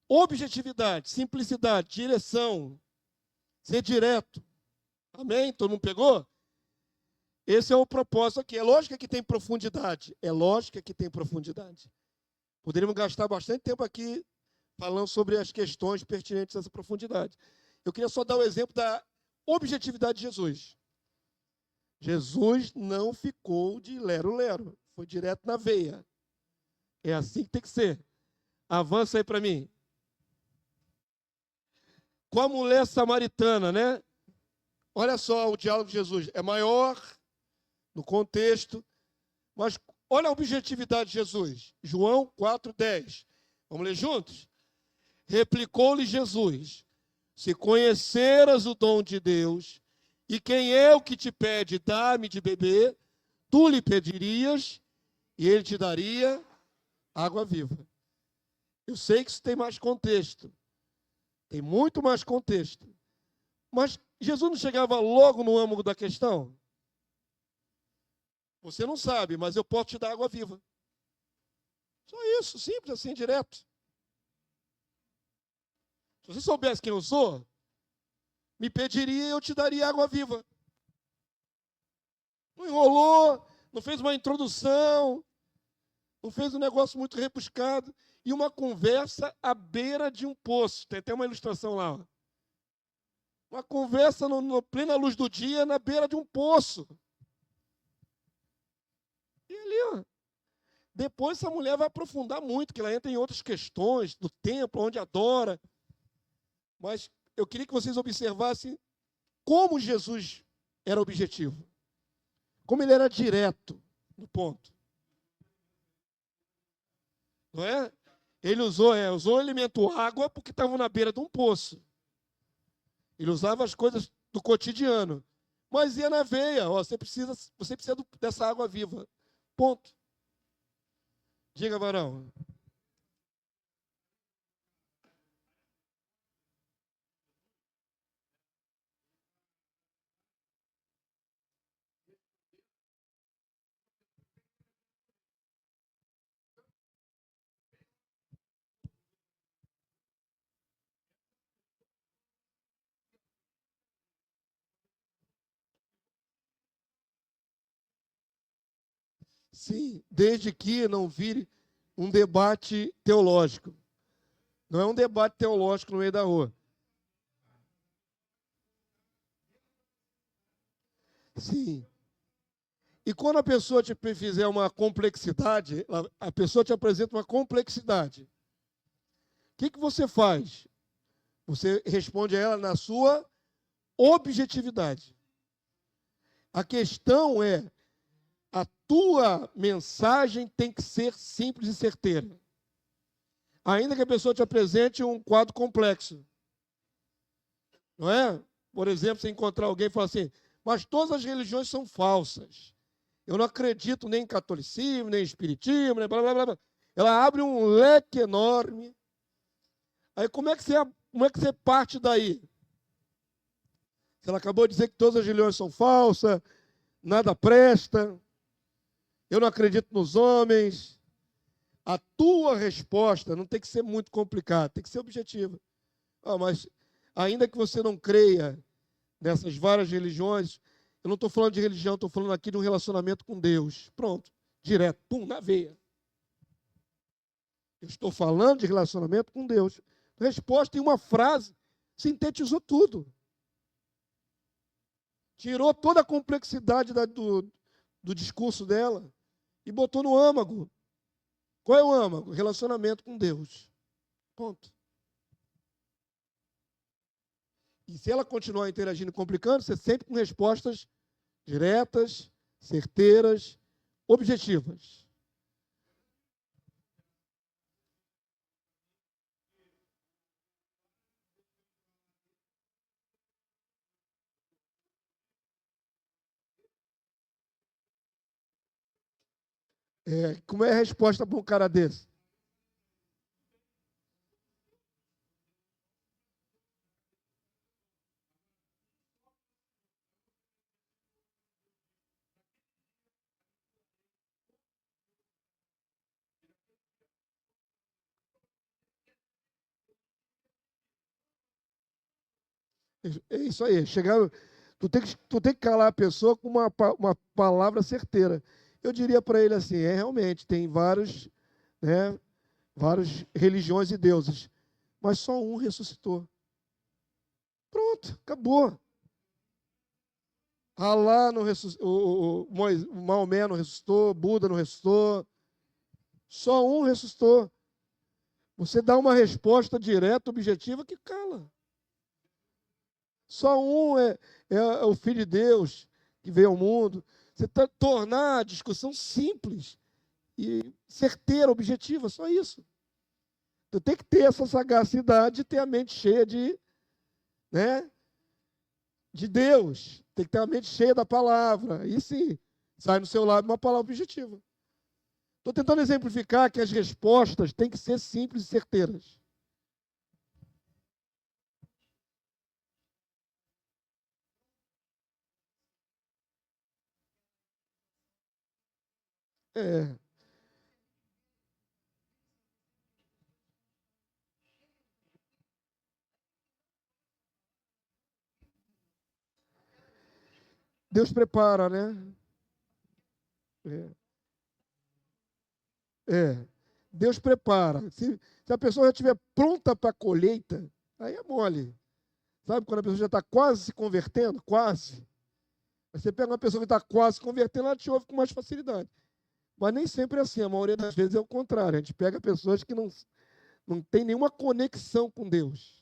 Objetividade, simplicidade, direção, ser direto. Amém? Todo mundo pegou? Esse é o propósito aqui. É lógico que tem profundidade. É lógico que tem profundidade. Poderíamos gastar bastante tempo aqui falando sobre as questões pertinentes a essa profundidade. Eu queria só dar o exemplo da objetividade de Jesus. Jesus não ficou de lero-lero. Foi direto na veia. É assim que tem que ser. Avança aí para mim. Com a mulher samaritana, né? Olha só o diálogo de Jesus. É maior no contexto, mas olha a objetividade de Jesus. João 4,10. Vamos ler juntos? Replicou-lhe Jesus: se conheceras o dom de Deus, e quem é o que te pede, dá-me de beber, tu lhe pedirias, e ele te daria água viva. Eu sei que isso tem mais contexto. Tem muito mais contexto. Mas Jesus não chegava logo no âmago da questão? Você não sabe, mas eu posso te dar água viva. Só isso, simples assim, direto. Se você soubesse quem eu sou, me pediria e eu te daria água viva. Não enrolou, não fez uma introdução, não fez um negócio muito rebuscado. E uma conversa à beira de um poço. Tem até uma ilustração lá. Ó. Uma conversa na plena luz do dia, na beira de um poço. E ali, ó. Depois essa mulher vai aprofundar muito, que ela entra em outras questões do templo, onde adora. Mas eu queria que vocês observassem como Jesus era objetivo. Como ele era direto no ponto. Não é? Ele usou o elemento água porque estava na beira de um poço. Ele usava as coisas do cotidiano. Mas ia na veia. Ó, você precisa dessa água viva. Ponto. Diga, varão. Sim, desde que não vire um debate teológico. Não é um debate teológico no meio da rua. Sim. E quando a pessoa te fizer uma complexidade, a pessoa te apresenta uma complexidade. O que você faz? Você responde a ela na sua objetividade. A questão é, a tua mensagem tem que ser simples e certeira. Ainda que a pessoa te apresente um quadro complexo. Não é? Por exemplo, você encontrar alguém e falar assim, mas todas as religiões são falsas. Eu não acredito nem em catolicismo, nem em espiritismo, nem blá, blá, blá. Ela abre um leque enorme. Aí como é que você parte daí? Se ela acabou de dizer que todas as religiões são falsas, nada presta, eu não acredito nos homens. A tua resposta não tem que ser muito complicada, tem que ser objetiva. Mas ainda que você não creia nessas várias religiões, eu não estou falando de religião, estou falando aqui de um relacionamento com Deus. Pronto, direto, pum, na veia. Eu estou falando de relacionamento com Deus. Resposta em uma frase, sintetizou tudo. Tirou toda a complexidade do discurso dela e botou no âmago. Qual é o âmago? Relacionamento com Deus. Ponto. E se ela continuar interagindo e complicando, você sempre com respostas diretas, certeiras, objetivas. Como é a resposta para um cara desse? É isso aí. Tu tem que calar a pessoa com uma palavra certeira. Eu diria para ele assim: realmente, tem né, várias religiões e deuses, mas só um ressuscitou. Pronto, acabou. Alá não ressuscitou, o Maomé não ressuscitou, Buda não ressuscitou, só um ressuscitou. Você dá uma resposta direta, objetiva, que cala. Só um é o Filho de Deus que veio ao mundo. Você tornar a discussão simples e certeira, objetiva, só isso. Tu tem que ter essa sagacidade de ter a mente cheia né, de Deus. Tem que ter a mente cheia da palavra. Aí sim, sai no seu lado uma palavra objetiva. Estou tentando exemplificar que as respostas têm que ser simples e certeiras. É. Deus prepara, né? É. Deus prepara. Se a pessoa já estiver pronta para a colheita, aí é mole. Sabe quando a pessoa já está quase se convertendo? Quase. Você pega uma pessoa que está quase se convertendo, ela te ouve com mais facilidade. Mas nem sempre é assim. A maioria das vezes é o contrário. A gente pega pessoas que não tem nenhuma conexão com Deus,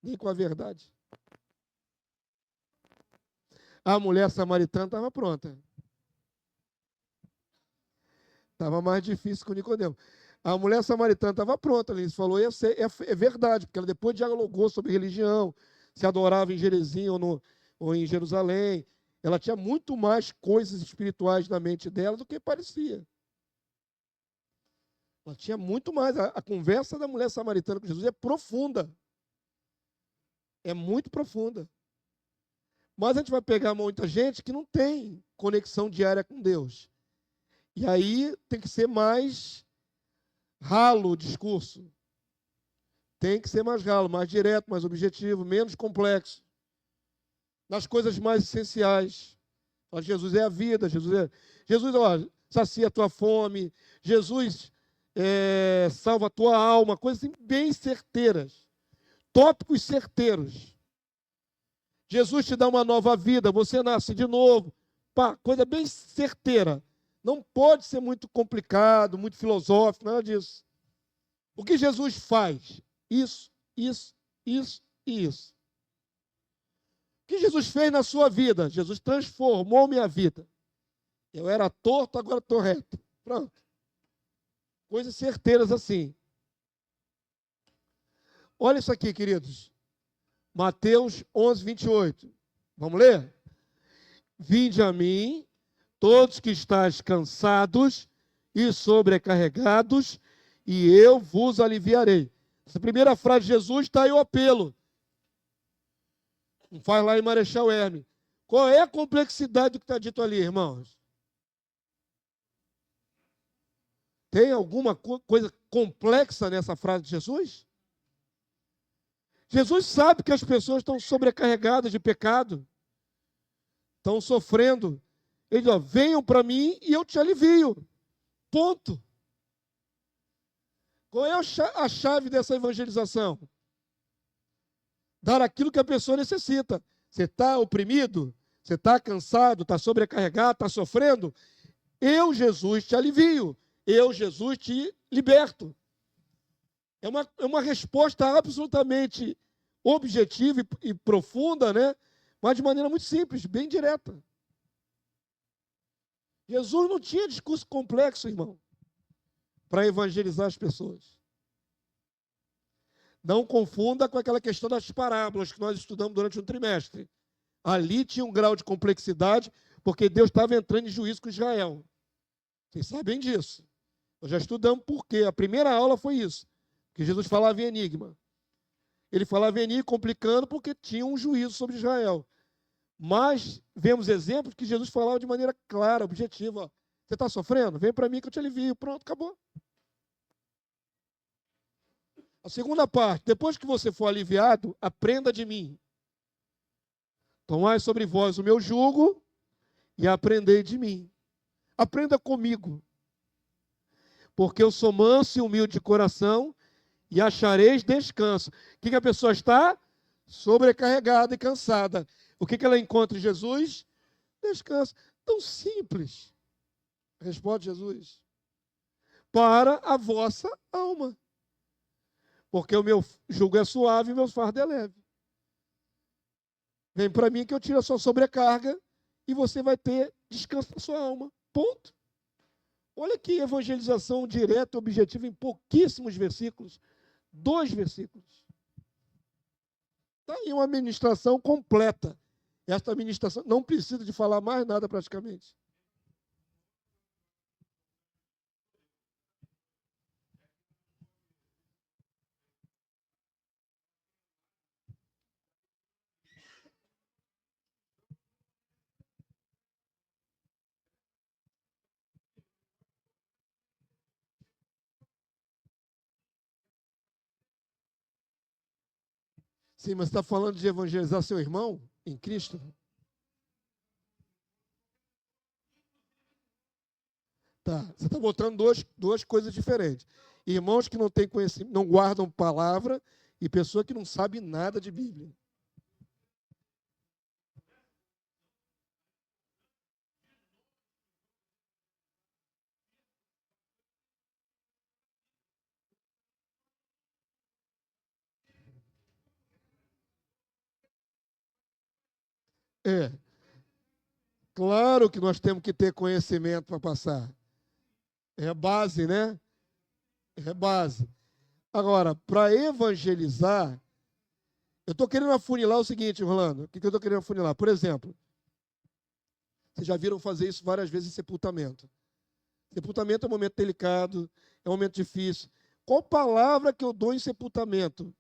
nem com a verdade. A mulher samaritana estava pronta. Estava mais difícil que o Nicodemo. A mulher samaritana estava pronta, ele falou, é verdade, porque ela depois dialogou sobre religião, se adorava em Jerezim ou em Jerusalém. Ela tinha muito mais coisas espirituais na mente dela do que parecia. Ela tinha muito mais. A conversa da mulher samaritana com Jesus é profunda. É muito profunda. Mas a gente vai pegar muita gente que não tem conexão diária com Deus. E aí tem que ser mais ralo o discurso. Tem que ser mais ralo, mais direto, mais objetivo, menos complexo. Nas coisas mais essenciais. Jesus é a vida, Jesus, sacia a tua fome, Jesus salva a tua alma, coisas assim, bem certeiras. Tópicos certeiros. Jesus te dá uma nova vida, você nasce de novo. Pá, coisa bem certeira. Não pode ser muito complicado, muito filosófico, nada disso. O que Jesus faz? Isso, isso, isso e isso. O que Jesus fez na sua vida? Jesus transformou minha vida. Eu era torto, agora estou reto. Pronto. Coisas certeiras assim. Olha isso aqui, queridos. Mateus 11, 28. Vamos ler? Vinde a mim, todos que estáis cansados e sobrecarregados, e eu vos aliviarei. Essa primeira frase de Jesus está aí o apelo. Não faz lá em Marechal Hermes. Qual é a complexidade do que está dito ali, irmãos? Tem alguma coisa complexa nessa frase de Jesus? Jesus sabe que as pessoas estão sobrecarregadas de pecado, estão sofrendo. Ele diz, ó, venham para mim e eu te alivio. Ponto. Qual é a chave dessa evangelização? Dar aquilo que a pessoa necessita. Você está oprimido? Você está cansado? Está sobrecarregado? Está sofrendo? Eu, Jesus, te alivio. Eu, Jesus, te liberto. É uma resposta absolutamente objetiva e profunda, né? Mas de maneira muito simples, bem direta. Jesus não tinha discurso complexo, irmão, para evangelizar as pessoas. Não confunda com aquela questão das parábolas que nós estudamos durante um trimestre. Ali tinha um grau de complexidade, porque Deus estava entrando em juízo com Israel. Vocês sabem disso. Nós já estudamos por quê. A primeira aula foi isso, que Jesus falava em enigma. Ele falava em enigma complicando porque tinha um juízo sobre Israel. Mas vemos exemplos que Jesus falava de maneira clara, objetiva. Ó, você está sofrendo? Vem para mim que eu te alivio. Pronto, acabou. A segunda parte, depois que você for aliviado, aprenda de mim. Tomai sobre vós o meu jugo e aprendei de mim. Aprenda comigo. Porque eu sou manso e humilde de coração e achareis descanso. O que a pessoa está? Sobrecarregada e cansada. O que ela encontra em Jesus? Descanso. Tão simples. Responde Jesus. Para a vossa alma. Porque o meu jugo é suave e o meu fardo é leve. Vem para mim que eu tiro a sua sobrecarga e você vai ter descanso na sua alma. Ponto. Olha que evangelização direta e objetiva em pouquíssimos versículos. 2 versículos. Está aí uma ministração completa. Esta administração não precisa de falar mais nada praticamente. Sim, mas você está falando de evangelizar seu irmão em Cristo? Tá, você está botando duas coisas diferentes. Irmãos que não têm conhecimento, não guardam palavra, e pessoa que não sabe nada de Bíblia. É, claro que nós temos que ter conhecimento para passar. É base, né? É base. Agora, para evangelizar, eu estou querendo afunilar o seguinte, Rolando. O que eu estou querendo afunilar? Por exemplo, vocês já viram fazer isso várias vezes em sepultamento. Sepultamento é um momento delicado, é um momento difícil. Qual palavra que eu dou em sepultamento?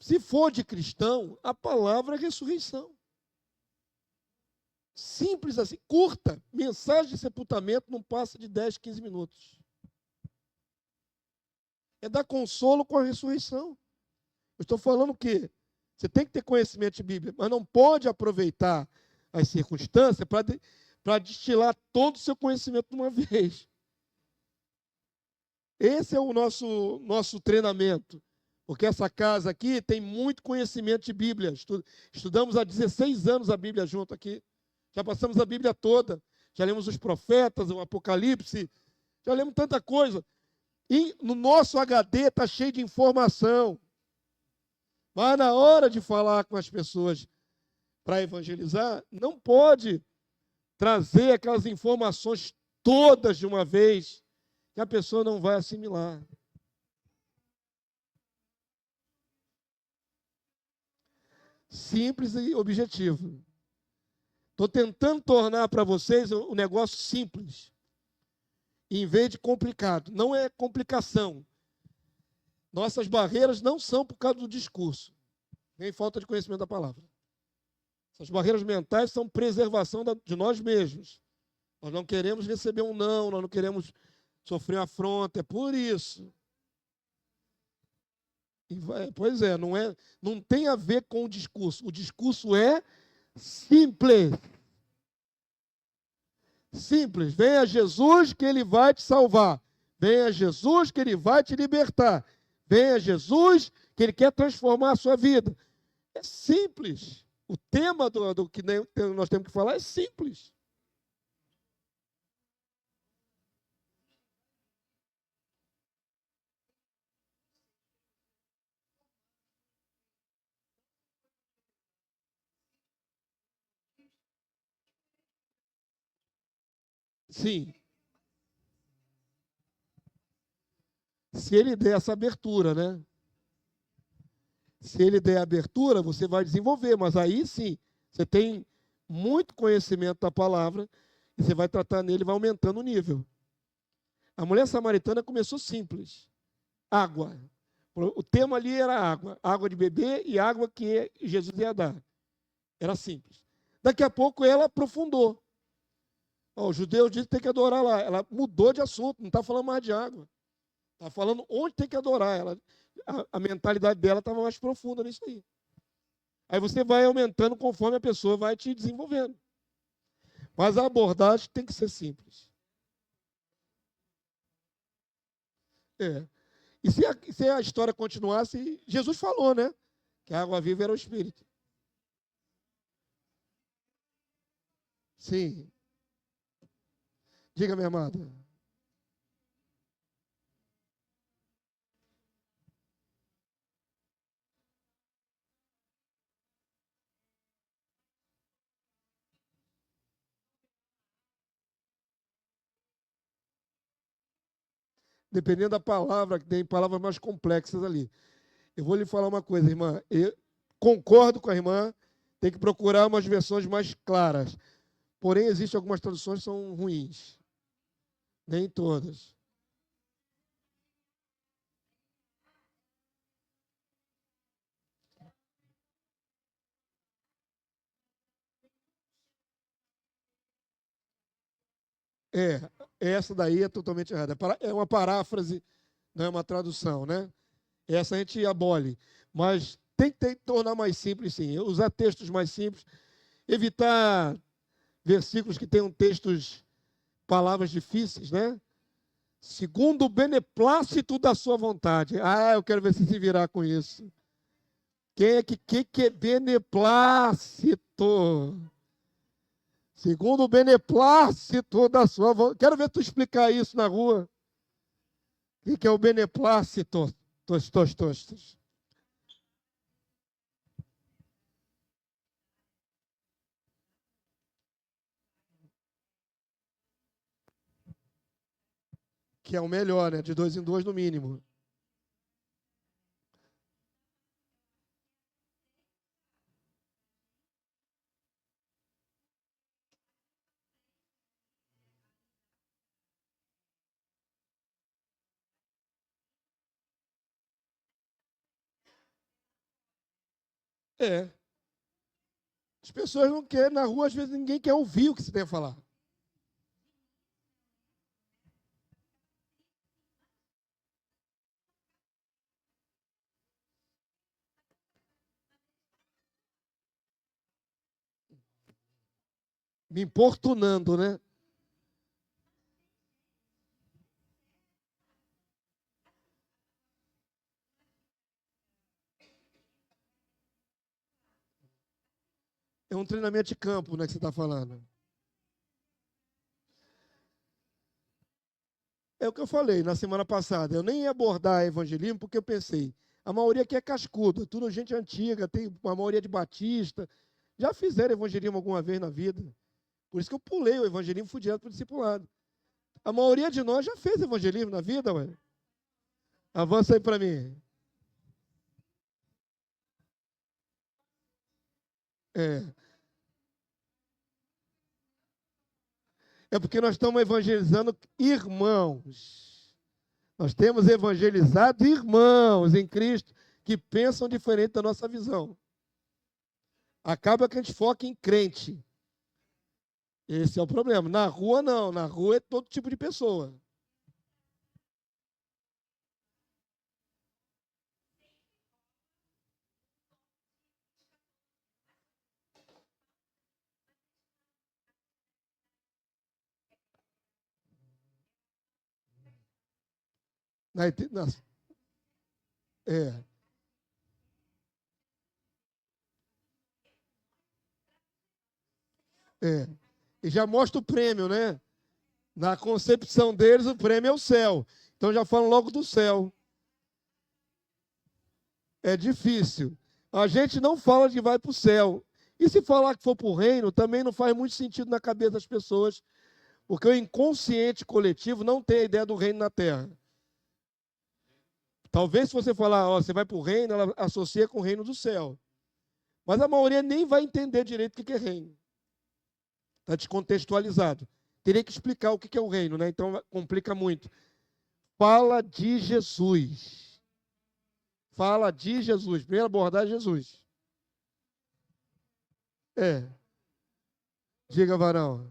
Se for de cristão, a palavra é ressurreição. Simples assim, curta. Mensagem de sepultamento não passa de 10, 15 minutos. É dar consolo com a ressurreição. Eu estou falando que você tem que ter conhecimento de Bíblia, mas não pode aproveitar as circunstâncias para destilar todo o seu conhecimento de uma vez. Esse é o nosso treinamento. Porque essa casa aqui tem muito conhecimento de Bíblia. Estudamos há 16 anos a Bíblia junto aqui. Já passamos a Bíblia toda. Já lemos os profetas, o Apocalipse. Já lemos tanta coisa. E no nosso HD está cheio de informação. Mas na hora de falar com as pessoas para evangelizar, não pode trazer aquelas informações todas de uma vez que a pessoa não vai assimilar. Simples e objetivo. Estou tentando tornar para vocês o negócio simples. em vez de complicado. Não é complicação. Nossas barreiras não são por causa do discurso, nem falta de conhecimento da palavra. Essas barreiras mentais são preservação de nós mesmos. Nós não queremos receber um não, nós não queremos sofrer uma afronta, é por isso. Pois é, não tem a ver com o discurso. O discurso é simples. Simples. Venha Jesus que Ele vai te salvar. Venha Jesus que Ele vai te libertar. Venha Jesus que Ele quer transformar a sua vida. É simples. O tema do que nós temos que falar é simples. Sim. Se Ele der essa abertura, né? Se Ele der abertura, você vai desenvolver. Mas aí sim, você tem muito conhecimento da palavra e você vai tratar nele e vai aumentando o nível. A mulher samaritana começou simples. Água. O tema ali era água. Água de beber e água que Jesus ia dar. Era simples. Daqui a pouco ela aprofundou. Os judeus dizem que tem que adorar lá. Ela mudou de assunto, não está falando mais de água. Está falando onde tem que adorar. A mentalidade dela estava mais profunda nisso aí. Aí você vai aumentando conforme a pessoa vai te desenvolvendo. Mas a abordagem tem que ser simples. É. E se a história continuasse, Jesus falou, né? Que a água viva era o Espírito. Sim. Diga, minha amada. Dependendo da palavra, que tem palavras mais complexas ali. Eu vou lhe falar uma coisa, irmã. Eu concordo com a irmã, tem que procurar umas versões mais claras. Porém, existem algumas traduções que são ruins. Nem todas. É, essa daí é totalmente errada. É uma paráfrase, não é uma tradução, né? Essa a gente abole. Mas tem que tornar mais simples, sim. Usar textos mais simples. Evitar versículos que tenham textos, palavras difíceis, né? Segundo o beneplácito da sua vontade. Ah, eu quero ver se virar com isso. Que é beneplácito? Segundo o beneplácito da sua vontade. Quero ver tu explicar isso na rua. O que é o beneplácito? Tostos. Que é o melhor, né? De 2 em 2 no mínimo. É. As pessoas não querem, na rua, às vezes ninguém quer ouvir o que você tem a falar. Me importunando, né? É um treinamento de campo, né, que você está falando. É o que eu falei na semana passada. Eu nem ia abordar evangelismo porque eu pensei, a maioria aqui é cascuda, tudo gente antiga, tem uma maioria de batista. Já fizeram evangelismo alguma vez na vida. Por isso que eu pulei o evangelismo e fui direto para o discipulado. A maioria de nós já fez evangelismo na vida, ué. Avança aí para mim. É. É porque nós estamos evangelizando irmãos. Nós temos evangelizado irmãos em Cristo que pensam diferente da nossa visão. Acaba que a gente foca em crente. Esse é o problema. Na rua, não. Na rua é todo tipo de pessoa. Na, na, é, é. E já mostra o prêmio, né? Na concepção deles, o prêmio é o céu. Então já falam logo do céu. É difícil. A gente não fala de vai para o céu. E se falar que for para o reino, também não faz muito sentido na cabeça das pessoas, porque o inconsciente coletivo não tem a ideia do reino na terra. Talvez se você falar, ó, você vai para o reino, ela associa com o reino do céu. Mas a maioria nem vai entender direito o que é reino. Está descontextualizado. Teria que explicar o que é o reino, né? Então complica muito. Fala de Jesus. Fala de Jesus. Primeira abordagem, Jesus. É. Diga, varão.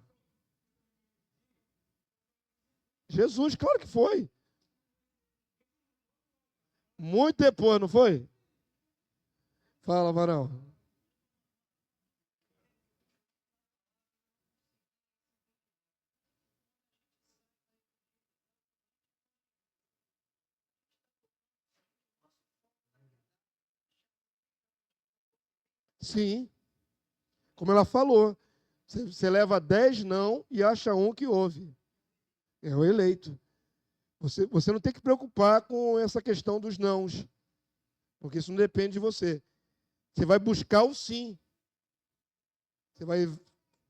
Jesus, claro que foi. Muito depois, não foi? Fala, varão. Sim, como ela falou. Você leva 10 não e acha um que ouve. É o eleito. Você não tem que preocupar com essa questão dos nãos, porque isso não depende de você. Você vai buscar o sim. Você vai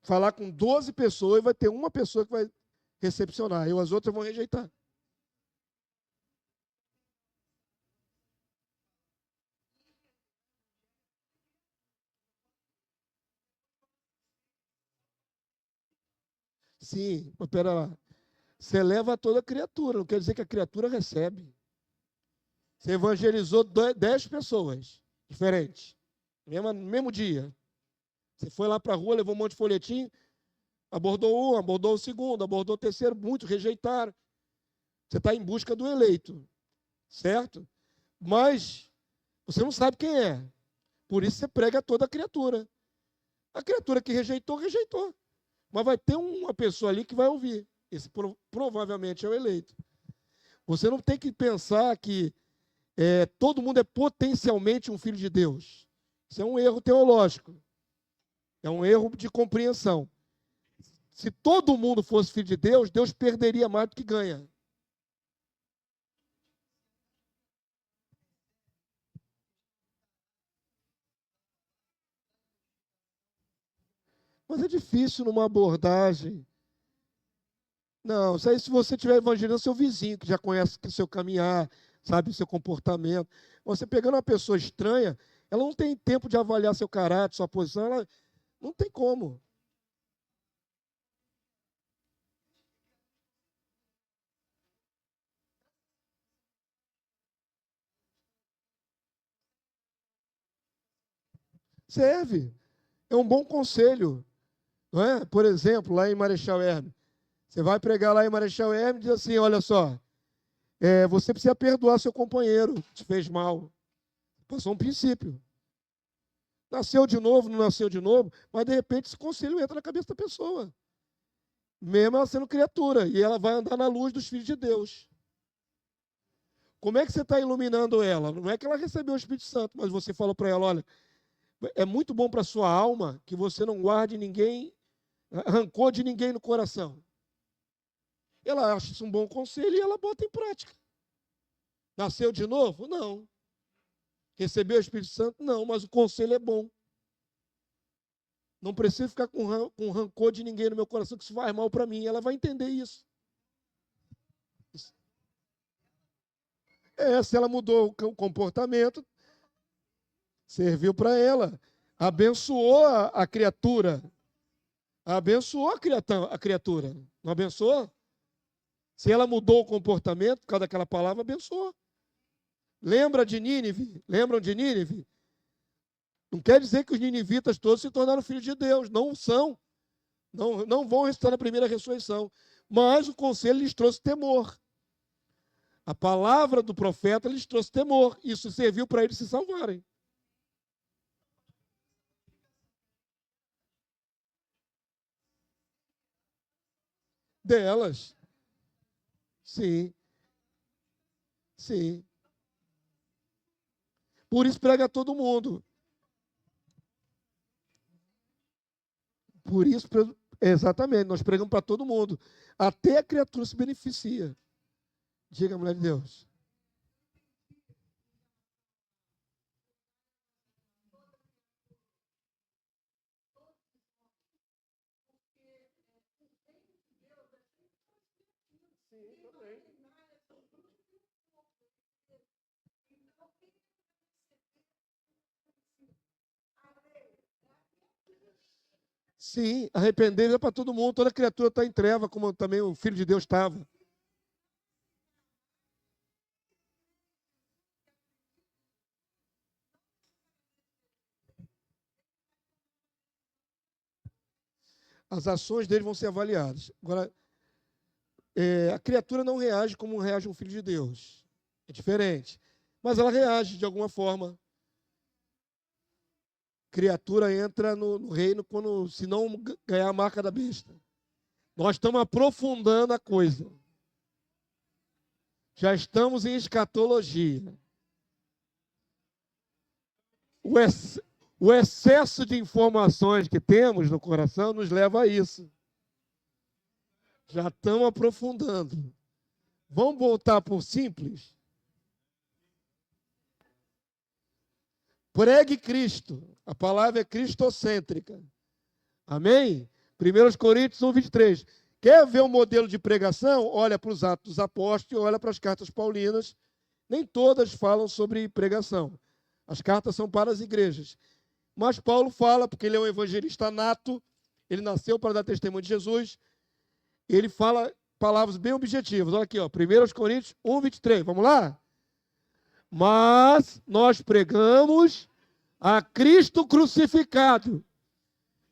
falar com 12 pessoas e vai ter uma pessoa que vai recepcionar, e as outras vão rejeitar. Sim, mas pera lá. Você leva toda a criatura, não quer dizer que a criatura recebe. Você evangelizou 10 pessoas diferentes, no mesmo dia. Você foi lá para a rua, levou um monte de folhetim, abordou um, abordou o segundo, abordou o terceiro, muitos rejeitaram. Você está em busca do eleito, certo? Mas você não sabe quem é. Por isso você prega a toda a criatura. A criatura que rejeitou, rejeitou. Mas vai ter uma pessoa ali que vai ouvir. Esse provavelmente é o eleito. Você não tem que pensar que todo mundo é potencialmente um filho de Deus. Isso é um erro teológico. É um erro de compreensão. Se todo mundo fosse filho de Deus, Deus perderia mais do que ganha. Mas é difícil numa abordagem. Não, isso aí se você estiver evangelizando seu vizinho, que já conhece o seu caminhar, sabe o seu comportamento. Você pegando uma pessoa estranha, ela não tem tempo de avaliar seu caráter, sua posição, ela não tem como. Serve. É um bom conselho. Não é? Por exemplo, lá em Marechal Hermes. Você vai pregar lá em Marechal Hermes e diz assim, olha só, você precisa perdoar seu companheiro, que te fez mal. Passou um princípio. Nasceu de novo, não nasceu de novo, mas de repente esse conselho entra na cabeça da pessoa. Mesmo ela sendo criatura, e ela vai andar na luz dos filhos de Deus. Como é que você está iluminando ela? Não é que ela recebeu o Espírito Santo, mas você falou para ela, olha, é muito bom para a sua alma que você não guarde ninguém, rancor de ninguém no coração. Ela acha isso um bom conselho e ela bota em prática. Nasceu de novo? Não. Recebeu o Espírito Santo? Não, mas o conselho é bom. Não preciso ficar com rancor de ninguém no meu coração, que isso faz mal para mim. Ela vai entender isso. Se ela mudou o comportamento, serviu para ela. Abençoou a criatura. Abençoou a criatura. Não abençoou? Se ela mudou o comportamento por causa daquela palavra, abençoou. Lembra de Nínive? Lembram de Nínive? Não quer dizer que os ninivitas todos se tornaram filhos de Deus. Não são. Não vão ressuscitar na primeira ressurreição. Mas o conselho lhes trouxe temor. A palavra do profeta lhes trouxe temor. Isso serviu para eles se salvarem. Delas. Sim. Sim. Por isso prega a todo mundo. Por isso, exatamente, nós pregamos para todo mundo. Até a criatura se beneficia. Diga, mulher de Deus. Sim, arrepender é para todo mundo. Toda criatura está em treva, como também o Filho de Deus estava. As ações dele vão ser avaliadas. Agora, a criatura não reage como reage um filho de Deus. É diferente. Mas ela reage de alguma forma. Criatura entra no reino quando, se não ganhar a marca da besta. Nós estamos aprofundando a coisa. Já estamos em escatologia. O excesso de informações que temos no coração nos leva a isso. Já estamos aprofundando. Vamos voltar por simples? Pregue Cristo. A palavra é cristocêntrica. Amém? 1 Coríntios 1, 23. Quer ver um modelo de pregação? Olha para os Atos dos Apóstolos e olha para as cartas paulinas. Nem todas falam sobre pregação. As cartas são para as igrejas. Mas Paulo fala, porque ele é um evangelista nato, ele nasceu para dar testemunho de Jesus, ele fala palavras bem objetivas. Olha aqui, ó, 1 Coríntios 1, 23. Vamos lá? Mas nós pregamos a Cristo crucificado.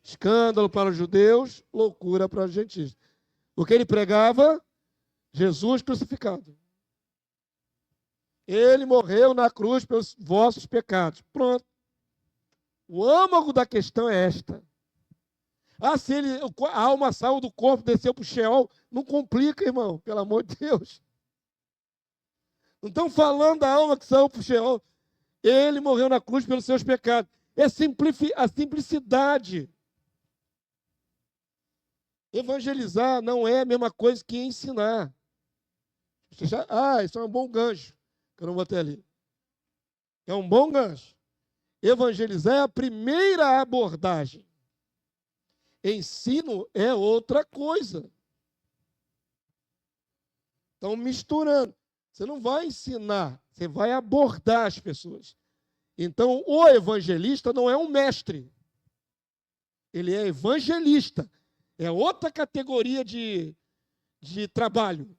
Escândalo para os judeus, loucura para os gentios. O que ele pregava? Jesus crucificado. Ele morreu na cruz pelos vossos pecados. Pronto. O âmago da questão é esta. Se a alma saiu do corpo, desceu para o Sheol, não complica, irmão, pelo amor de Deus. Não estão falando da alma que saiu para o Sheol. Ele morreu na cruz pelos seus pecados. É a simplicidade. Evangelizar não é a mesma coisa que ensinar. Isso é um bom gancho, que eu não botei ali. É um bom gancho. Evangelizar é a primeira abordagem. Ensino é outra coisa. Estão misturando. Você não vai ensinar, você vai abordar as pessoas. Então, o evangelista não é um mestre. Ele é evangelista. É outra categoria de trabalho.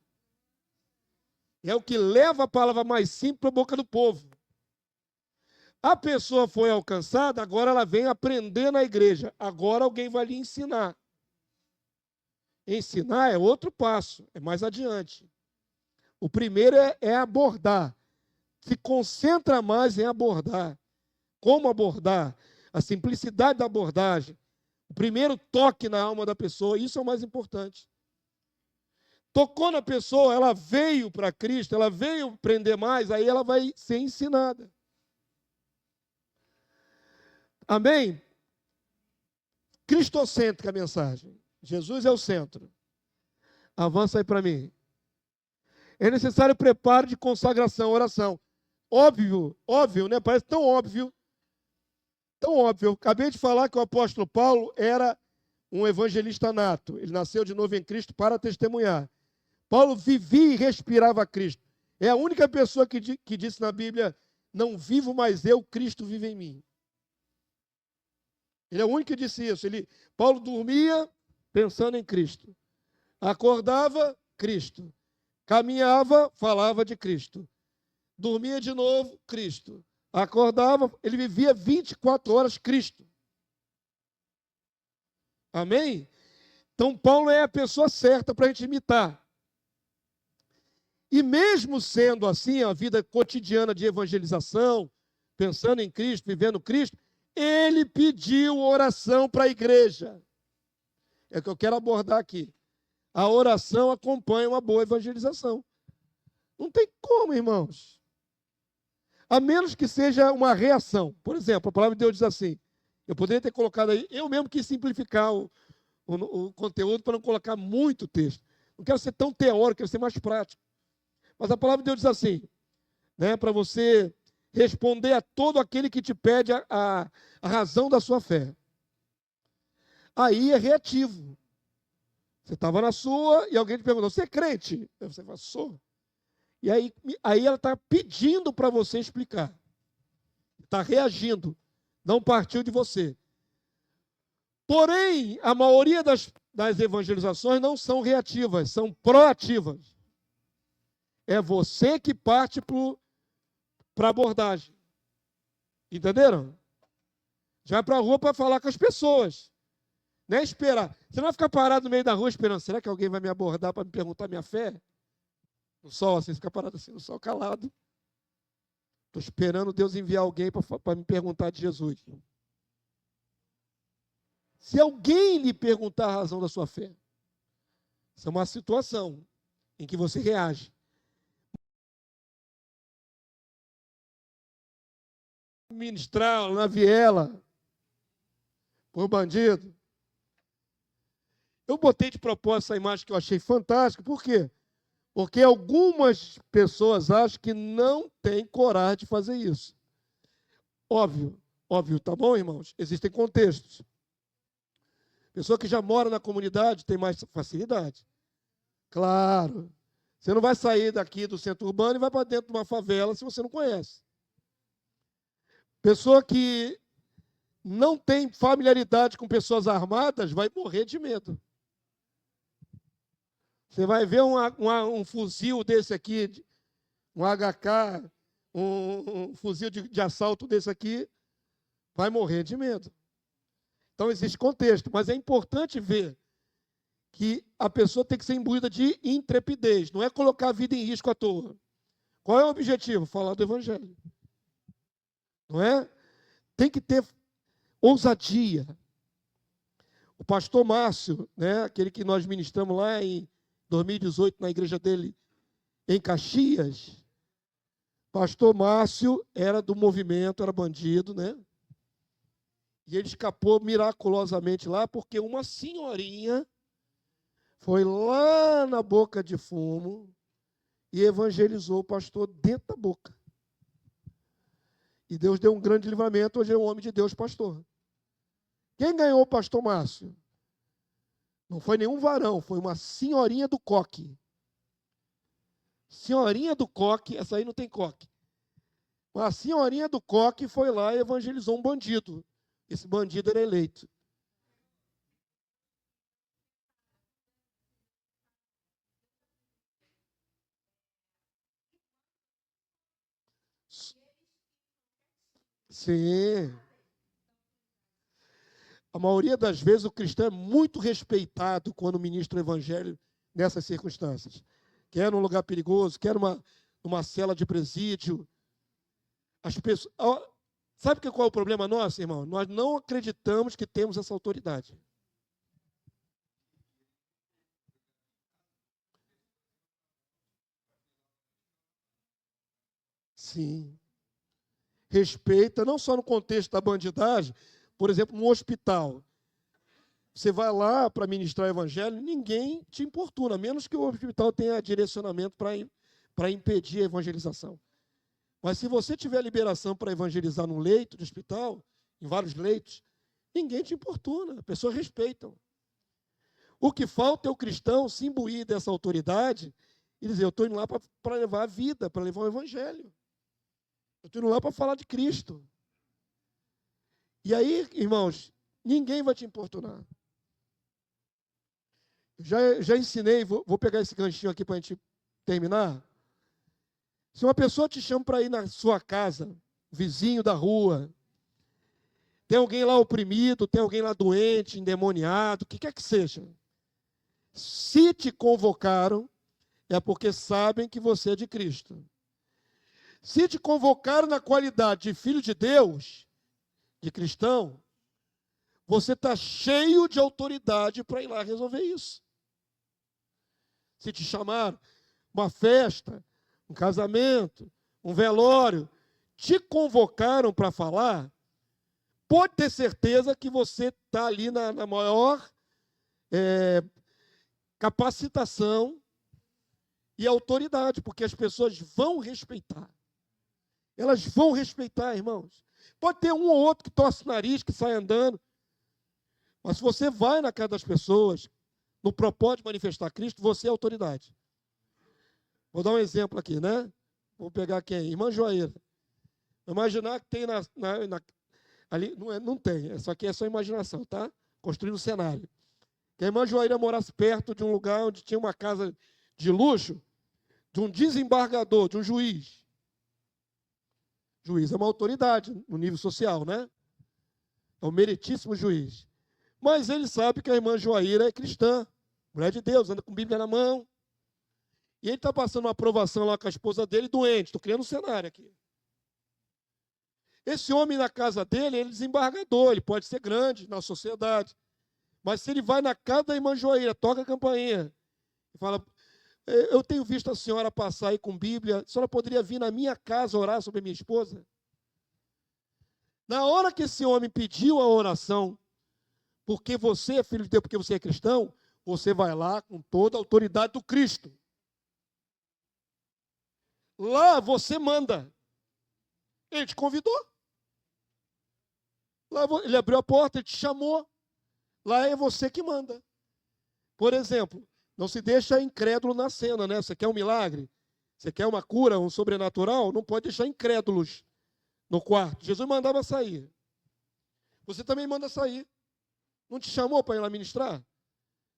É o que leva a palavra mais simples para a boca do povo. A pessoa foi alcançada, agora ela vem aprender na igreja. Agora alguém vai lhe ensinar. Ensinar é outro passo, é mais adiante. O primeiro é abordar. Se concentra mais em abordar. Como abordar? A simplicidade da abordagem. O primeiro toque na alma da pessoa, isso é o mais importante. Tocou na pessoa, ela veio para Cristo, ela veio aprender mais, aí ela vai ser ensinada. Amém? Cristocêntrica a mensagem. Jesus é o centro. Avança aí para mim. É necessário preparo de consagração, oração. Óbvio, né? Parece tão óbvio. Tão óbvio. Eu acabei de falar que o apóstolo Paulo era um evangelista nato. Ele nasceu de novo em Cristo para testemunhar. Paulo vivia e respirava Cristo. É a única pessoa que disse na Bíblia, não vivo mais eu, Cristo vive em mim. Ele é o único que disse isso. Paulo dormia, pensando em Cristo. Acordava, Cristo. Caminhava, falava de Cristo. Dormia de novo, Cristo. Acordava, ele vivia 24 horas Cristo. Amém? Então, Paulo é a pessoa certa para a gente imitar. E mesmo sendo assim, a vida cotidiana de evangelização, pensando em Cristo, vivendo Cristo, ele pediu oração para a igreja. É o que eu quero abordar aqui. A oração acompanha uma boa evangelização. Não tem como, irmãos. A menos que seja uma reação. Por exemplo, a palavra de Deus diz assim, eu poderia ter colocado aí, eu mesmo quis simplificar o conteúdo para não colocar muito texto. Não quero ser tão teórico, quero ser mais prático. Mas a palavra de Deus diz assim, né, para você responder a todo aquele que te pede a razão da sua fé. Aí é reativo. Você estava na sua e alguém te perguntou, você é crente? Você fala, sou. E aí ela está pedindo para você explicar. Está reagindo. Não partiu de você. Porém, a maioria das evangelizações não são reativas, são proativas. É você que parte para a abordagem. Entenderam? Já vai para a rua para falar com as pessoas. Não é esperar. Você não vai ficar parado no meio da rua esperando. Será que alguém vai me abordar para me perguntar minha fé? No sol, assim, fica parado assim, no sol, calado. Estou esperando Deus enviar alguém para me perguntar de Jesus. Se alguém lhe perguntar a razão da sua fé, isso é uma situação em que você reage. Ministrar na viela, por bandido. Eu botei de propósito essa imagem que eu achei fantástica, por quê? Porque algumas pessoas acham que não têm coragem de fazer isso. Óbvio, tá bom, irmãos? Existem contextos. Pessoa que já mora na comunidade tem mais facilidade. Claro. Você não vai sair daqui do centro urbano e vai para dentro de uma favela se você não conhece. Pessoa que não tem familiaridade com pessoas armadas vai morrer de medo. Você vai ver um fuzil desse aqui, um HK, um fuzil de assalto desse aqui, vai morrer de medo. Então, existe contexto, mas é importante ver que a pessoa tem que ser imbuída de intrepidez, não é colocar a vida em risco à toa. Qual é o objetivo? Falar do Evangelho. Não é? Tem que ter ousadia. O pastor Márcio, né, aquele que nós ministramos lá em 2018 na igreja dele em Caxias, pastor Márcio era do movimento, era bandido, né? E ele escapou miraculosamente lá porque uma senhorinha foi lá na boca de fumo e evangelizou o pastor dentro da boca. E Deus deu um grande livramento, hoje é um homem de Deus, pastor. Quem ganhou o pastor Márcio? Não foi nenhum varão, foi uma senhorinha do coque. Senhorinha do coque, essa aí não tem coque. Uma senhorinha do coque foi lá e evangelizou um bandido. Esse bandido era eleito. Sim. A maioria das vezes o cristão é muito respeitado quando ministra o evangelho nessas circunstâncias. Quer num lugar perigoso, quer numa cela de presídio. As pessoas, sabe qual é o problema nosso, irmão? Nós não acreditamos que temos essa autoridade. Sim. Respeita, não só no contexto da bandidagem, por exemplo, no hospital. Você vai lá para ministrar o evangelho, ninguém te importuna, a menos que o hospital tenha direcionamento para impedir a evangelização. Mas se você tiver liberação para evangelizar num leito de hospital, em vários leitos, ninguém te importuna, as pessoas respeitam. O que falta é o cristão se imbuir dessa autoridade e dizer, eu estou indo lá para levar a vida, para levar o evangelho. Eu estou indo lá para falar de Cristo. E aí, irmãos, ninguém vai te importunar. Já ensinei, vou pegar esse ganchinho aqui para a gente terminar. Se uma pessoa te chama para ir na sua casa, vizinho da rua, tem alguém lá oprimido, tem alguém lá doente, endemoniado, o que quer que seja. Se te convocaram, é porque sabem que você é de Cristo. Se te convocaram na qualidade de filho de Deus, de cristão, você está cheio de autoridade para ir lá resolver isso. Se te chamaram, uma festa, um casamento, um velório, te convocaram para falar, pode ter certeza que você está ali na maior capacitação e autoridade, porque as pessoas vão respeitar. Elas vão respeitar, irmãos. Pode ter um ou outro que torce o nariz, que sai andando, mas se você vai na casa das pessoas, no propósito de manifestar Cristo, você é autoridade. Vou dar um exemplo aqui, né? Vou pegar quem? Irmã Joaíra. Imaginar que tem ali, não tem, isso aqui é só imaginação, tá? Construindo um cenário. Que a irmã Joaíra morasse perto de um lugar onde tinha uma casa de luxo, de um desembargador, de um juiz. Juiz é uma autoridade no nível social, né? É o meritíssimo juiz. Mas ele sabe que a irmã Joaíra é cristã, mulher de Deus, anda com Bíblia na mão. E ele está passando uma aprovação lá com a esposa dele, doente. Estou criando um cenário aqui. Esse homem na casa dele, ele é desembargador, ele pode ser grande na sociedade. Mas se ele vai na casa da irmã Joaíra, toca a campainha e fala: eu tenho visto a senhora passar aí com Bíblia, a senhora poderia vir na minha casa orar sobre a minha esposa? Na hora que esse homem pediu a oração, porque você é filho de Deus, porque você é cristão, você vai lá com toda a autoridade do Cristo. Lá você manda. Ele te convidou. Lá ele abriu a porta, ele te chamou. Lá é você que manda. Por exemplo, não se deixa incrédulo na cena, né? Você quer um milagre? Você quer uma cura, um sobrenatural? Não pode deixar incrédulos no quarto. Jesus mandava sair. Você também manda sair. Não te chamou para ir lá ministrar?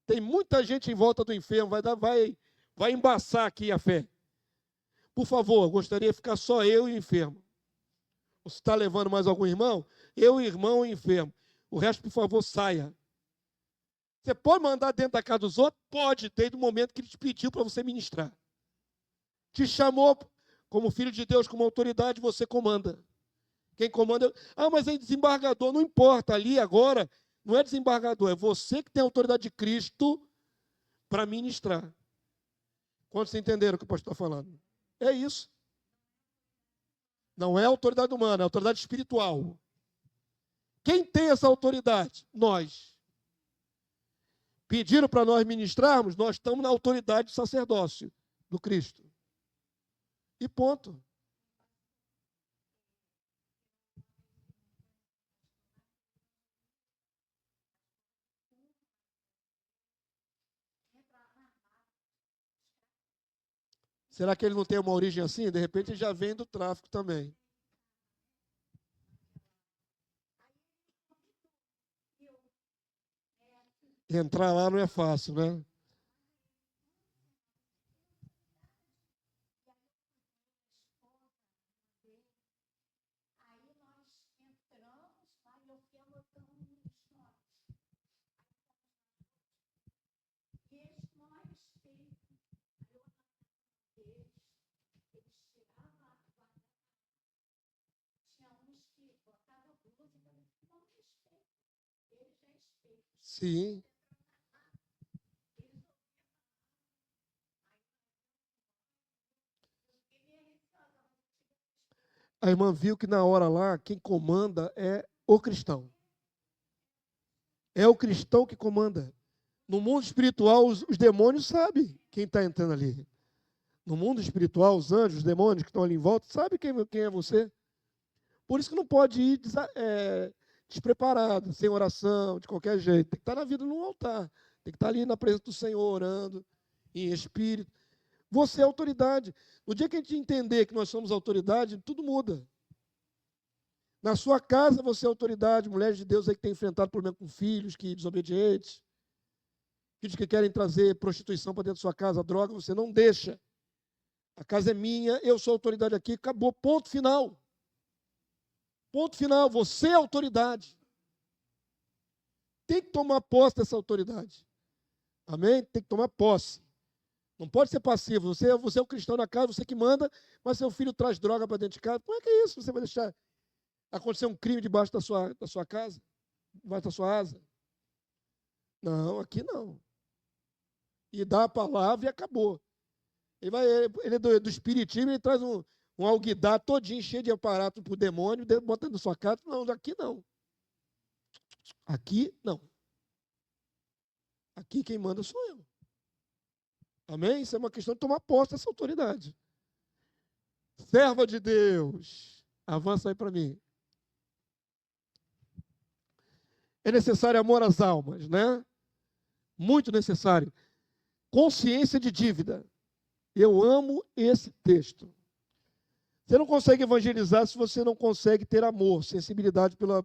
Tem muita gente em volta do enfermo, vai embaçar aqui a fé. Por favor, gostaria de ficar só eu e o enfermo. Você está levando mais algum irmão? Eu, irmão e enfermo. O resto, por favor, saia. Você pode mandar dentro da casa dos outros? Pode, desde o momento que ele te pediu para você ministrar. Te chamou como filho de Deus, como autoridade, você comanda. Quem comanda... mas é desembargador, não importa, ali agora, não é desembargador, é você que tem a autoridade de Cristo para ministrar. Quantos entenderam o que o pastor está falando? É isso. Não é autoridade humana, é autoridade espiritual. Quem tem essa autoridade? Nós. Pediram para nós ministrarmos, nós estamos na autoridade do sacerdócio do Cristo. E ponto. Será que ele não tem uma origem assim? De repente ele já vem do tráfico também. Entrar lá não é fácil, né? Sim. A irmã viu que na hora lá, quem comanda é o cristão. É o cristão que comanda. No mundo espiritual, os demônios sabem quem está entrando ali. No mundo espiritual, os anjos, os demônios que estão ali em volta, sabem quem é você. Por isso que não pode ir despreparado, sem oração, de qualquer jeito. Tem que estar na vida num altar. Tem que estar ali na presença do Senhor, orando, em espírito. Você é autoridade. No dia que a gente entender que nós somos autoridade, tudo muda. Na sua casa você é autoridade, mulheres de Deus aí que tem enfrentado problema com filhos, que desobedientes. Filhos que querem trazer prostituição para dentro da sua casa, droga, você não deixa. A casa é minha, eu sou autoridade aqui, acabou, ponto final. Ponto final, você é autoridade. Tem que tomar posse dessa autoridade. Amém? Tem que tomar posse. Não pode ser passivo. Você é o cristão na casa, você que manda, mas seu filho traz droga para dentro de casa. Como é que é isso? Você vai deixar acontecer um crime debaixo da sua casa? Debaixo da sua asa? Não, aqui não. E dá a palavra e acabou. Ele é do espiritismo, ele traz um alguidar todinho cheio de aparato para o demônio, bota na sua casa. Não, aqui não. Aqui não. Aqui quem manda sou eu. Amém? Isso é uma questão de tomar posse dessa autoridade. Serva de Deus. Avança aí para mim. É necessário amor às almas, né? Muito necessário. Consciência de dívida. Eu amo esse texto. Você não consegue evangelizar se você não consegue ter amor, sensibilidade pela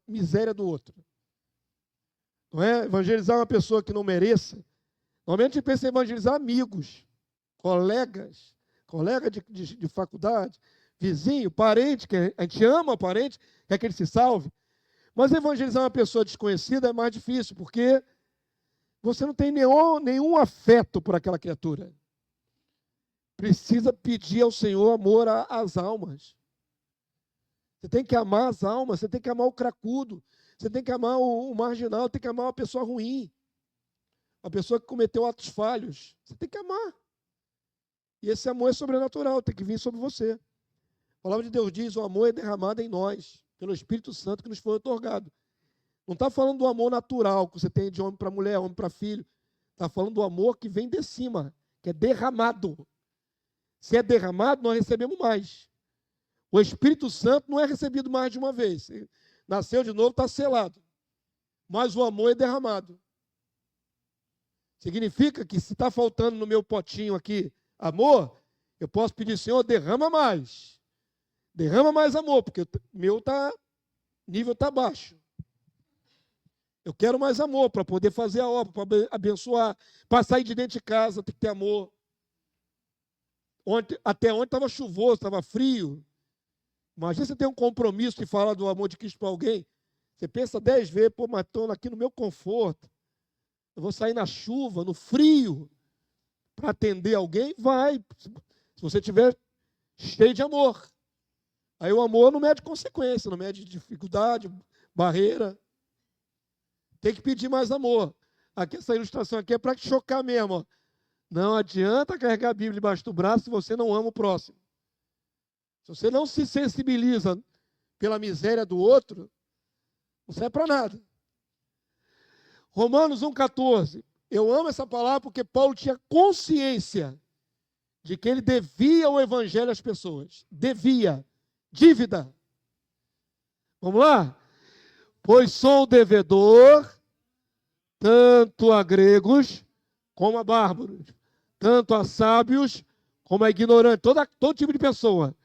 miséria do outro. Não é? Evangelizar uma pessoa que não mereça. Normalmente a gente pensa em evangelizar amigos, colega de faculdade, vizinho, parente, que a gente ama o parente, quer que ele se salve. Mas evangelizar uma pessoa desconhecida é mais difícil, porque você não tem nenhum afeto por aquela criatura. Precisa pedir ao Senhor amor às almas. Você tem que amar as almas, você tem que amar o cracudo, você tem que amar o marginal, tem que amar uma pessoa ruim, uma pessoa que cometeu atos falhos. Você tem que amar. E esse amor é sobrenatural, tem que vir sobre você. A palavra de Deus diz: o amor é derramado em nós, pelo Espírito Santo que nos foi otorgado. Não está falando do amor natural que você tem de homem para mulher, homem para filho. Está falando do amor que vem de cima, que é derramado. Se é derramado, nós recebemos mais. O Espírito Santo não é recebido mais de uma vez. Nasceu de novo, está selado. Mas o amor é derramado. Significa que se está faltando no meu potinho aqui amor, eu posso pedir: Senhor, derrama mais. Derrama mais amor, porque o meu nível está baixo. Eu quero mais amor para poder fazer a obra, para abençoar, para sair de dentro de casa, tem que ter amor. Até ontem estava chuvoso, estava frio. Imagina você ter um compromisso de falar do amor de Cristo para alguém. Você pensa 10 vezes: pô, mas estou aqui no meu conforto. Eu vou sair na chuva, no frio, para atender alguém? Vai, se você estiver cheio de amor. Aí o amor não mede consequência, não mede dificuldade, barreira. Tem que pedir mais amor. Aqui, essa ilustração aqui é para chocar mesmo. Ó. Não adianta carregar a Bíblia debaixo do braço se você não ama o próximo. Se você não se sensibiliza pela miséria do outro, não serve para nada. Romanos 1,14. Eu amo essa palavra porque Paulo tinha consciência de que ele devia o evangelho às pessoas. Devia. Dívida. Vamos lá? Pois sou devedor tanto a gregos como a bárbaros, tanto a sábios como a ignorantes, todo tipo de pessoa.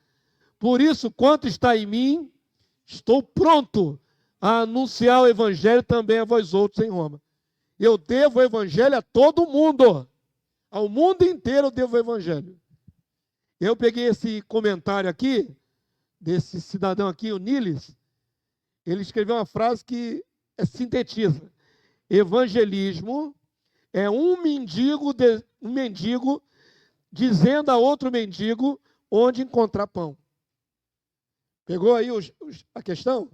Por isso, quanto está em mim, estou pronto a anunciar o evangelho também a vós outros em Roma. Eu devo o evangelho a todo mundo. Ao mundo inteiro eu devo o evangelho. Eu peguei esse comentário aqui, desse cidadão aqui, o Niles. Ele escreveu uma frase que sintetiza. Evangelismo é um mendigo dizendo a outro mendigo onde encontrar pão. Pegou aí a questão?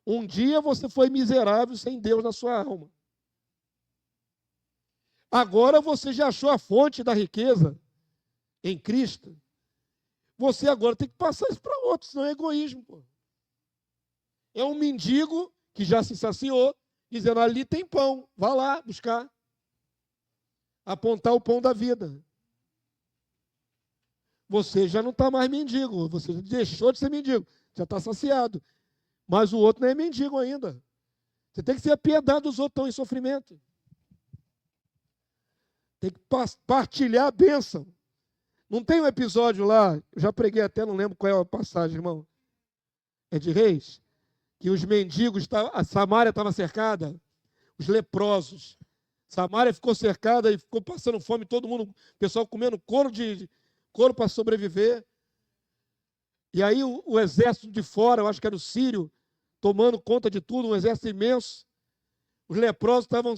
Um dia você foi miserável sem Deus na sua alma. Agora você já achou a fonte da riqueza em Cristo. Você agora tem que passar isso para outros, senão é egoísmo. Pô. É um mendigo que já se saciou, dizendo: ali tem pão, vá lá buscar. Apontar o pão da vida. Você já não está mais mendigo, você deixou de ser mendigo, já está saciado. Mas o outro não é mendigo ainda. Você tem que ser apiedado dos outros que estão em sofrimento. Tem que partilhar a bênção. Não tem um episódio lá, eu já preguei até, não lembro qual é a passagem, irmão. É de Reis? Que os mendigos, a Samaria estava cercada, os leprosos Samaria ficou cercada e ficou passando fome, todo mundo, o pessoal comendo couro para sobreviver. E aí o exército de fora, eu acho que era o sírio, tomando conta de tudo, um exército imenso. Os leprosos estavam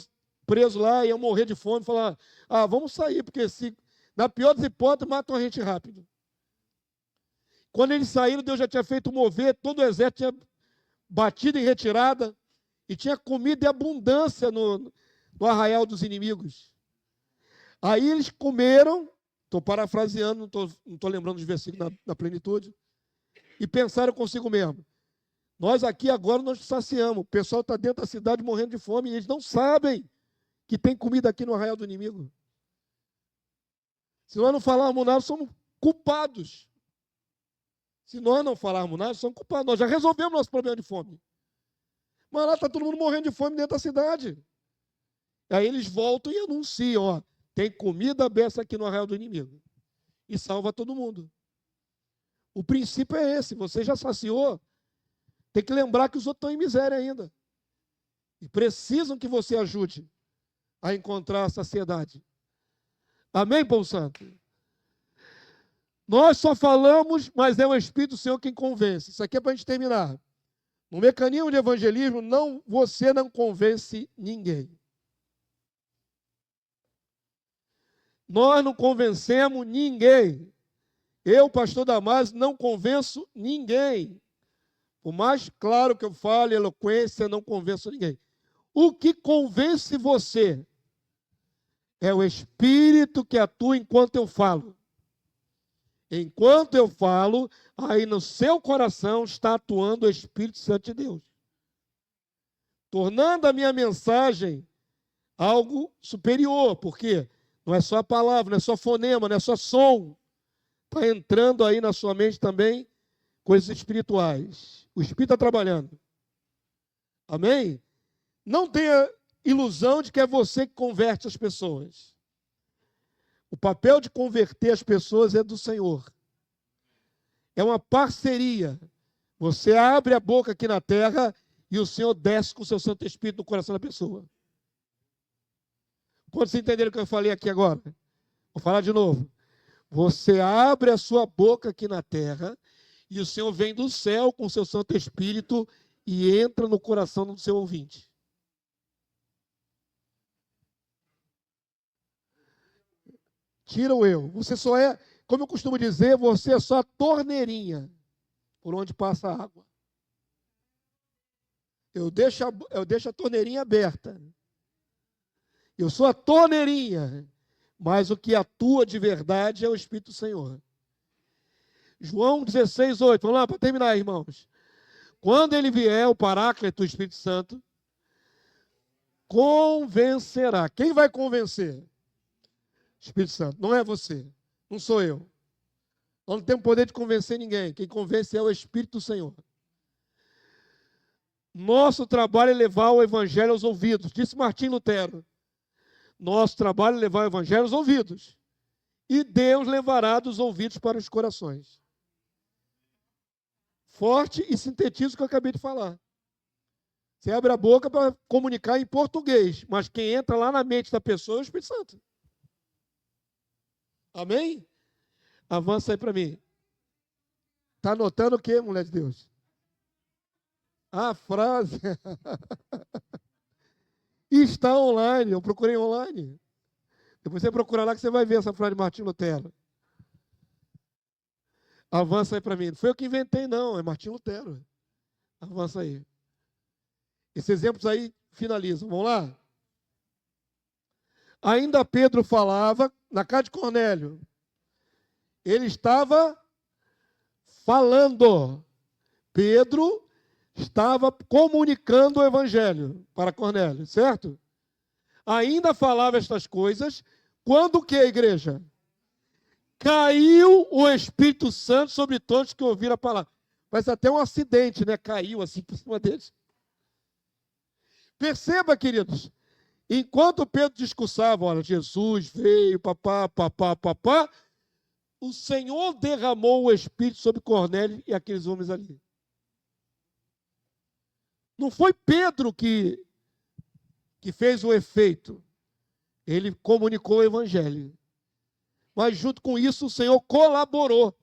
presos lá, iam morrer de fome, falaram, vamos sair, porque na pior das hipóteses, matam a gente rápido. Quando eles saíram, Deus já tinha feito mover, todo o exército tinha batido em retirada, e tinha comida em abundância no arraial dos inimigos. Aí eles comeram, estou parafraseando, não estou lembrando dos versículos na plenitude, e pensaram consigo mesmo, nós aqui agora nós saciamos, o pessoal está dentro da cidade morrendo de fome, e eles não sabem que tem comida aqui no arraial do inimigo. Se nós não falarmos nada, somos culpados. Se nós não falarmos nada, somos culpados. Nós já resolvemos nosso problema de fome. Mas lá está todo mundo morrendo de fome dentro da cidade. Aí eles voltam e anunciam, tem comida aberta aqui no arraial do inimigo. E salva todo mundo. O princípio é esse, você já saciou, tem que lembrar que os outros estão em miséria ainda. E precisam que você ajude a encontrar a saciedade. Amém, povo santo? Nós só falamos, mas é o Espírito do Senhor quem convence. Isso aqui é para a gente terminar. No mecanismo de evangelismo, você não convence ninguém. Nós não convencemos ninguém. Eu, pastor Damásio, não convenço ninguém. Por mais claro que eu fale, eloquência, não convenço ninguém. O que convence você é o Espírito que atua enquanto eu falo. Enquanto eu falo, aí no seu coração está atuando o Espírito Santo de Deus. Tornando a minha mensagem algo superior, porque não é só a palavra, não é só fonema, não é só som. Está entrando aí na sua mente também coisas espirituais. O Espírito está trabalhando. Amém? Não tenha ilusão de que é você que converte as pessoas. O papel de converter as pessoas é do Senhor. É uma parceria. Você abre a boca aqui na terra e o Senhor desce com o seu Santo Espírito no coração da pessoa. Quando vocês entenderam o que eu falei aqui agora? Vou falar de novo. Você abre a sua boca aqui na terra e o Senhor vem do céu com o seu Santo Espírito e entra no coração do seu ouvinte. Tira o eu. Você só é, como eu costumo dizer, você é só a torneirinha por onde passa a água. Eu deixo a torneirinha aberta. Eu sou a torneirinha, mas o que atua de verdade é o Espírito do Senhor. João 16:8. Vamos lá para terminar, irmãos. Quando ele vier, o Paráclito, o Espírito Santo, convencerá. Quem vai convencer? Espírito Santo, não é você, não sou eu. Nós não temos poder de convencer ninguém. Quem convence é o Espírito do Senhor. Nosso trabalho é levar o Evangelho aos ouvidos. Disse Martim Lutero. Nosso trabalho é levar o Evangelho aos ouvidos. E Deus levará dos ouvidos para os corações. Forte e sintetiza o que eu acabei de falar. Você abre a boca para comunicar em português, mas quem entra lá na mente da pessoa é o Espírito Santo. Amém? Avança aí para mim. Está anotando o quê, mulher de Deus? A frase. Está online, eu procurei online. Depois você procura lá que você vai ver essa frase de Martim Lutero. Avança aí para mim. Não foi eu que inventei, não, é Martim Lutero. Avança aí. Esses exemplos aí finalizam. Vamos lá? Ainda Pedro falava, na casa de Cornélio, ele estava falando. Pedro estava comunicando o evangelho para Cornélio, certo? Ainda falava estas coisas, quando o que, igreja? Caiu o Espírito Santo sobre todos que ouviram a palavra. Parece até um acidente, né? Caiu assim por cima deles. Perceba, queridos, enquanto Pedro discursava, olha, Jesus veio, papá, o Senhor derramou o Espírito sobre Cornélio e aqueles homens ali. Não foi Pedro que fez o efeito. Ele comunicou o evangelho. Mas junto com isso o Senhor colaborou.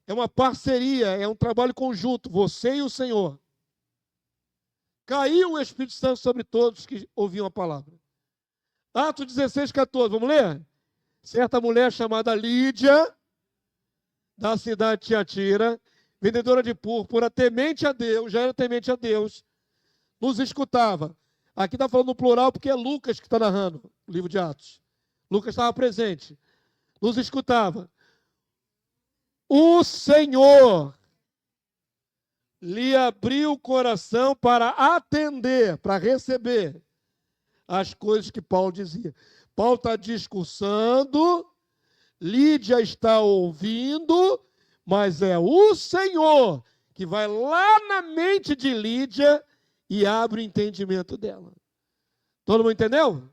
É uma parceria, é um trabalho conjunto, você e o Senhor. Caiu o Espírito Santo sobre todos que ouviam a palavra. Atos 16, 14, vamos ler? Certa mulher chamada Lídia, da cidade de Tiatira, vendedora de púrpura, temente a Deus, já era temente a Deus, nos escutava. Aqui está falando no plural porque é Lucas que está narrando o livro de Atos. Lucas estava presente. Nos escutava. O Senhor lhe abriu o coração para atender, para receber as coisas que Paulo dizia. Paulo está discursando, Lídia está ouvindo, mas é o Senhor que vai lá na mente de Lídia e abre o entendimento dela. Todo mundo entendeu?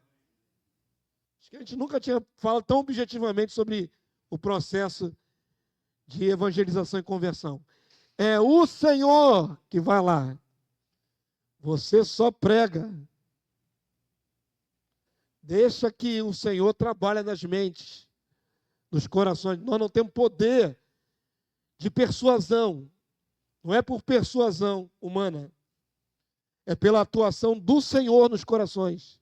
Acho que a gente nunca tinha falado tão objetivamente sobre o processo de evangelização e conversão. É o Senhor que vai lá. Você só prega. Deixa que o Senhor trabalhe nas mentes, nos corações. Nós não temos poder de persuasão. Não é por persuasão humana. É pela atuação do Senhor nos corações.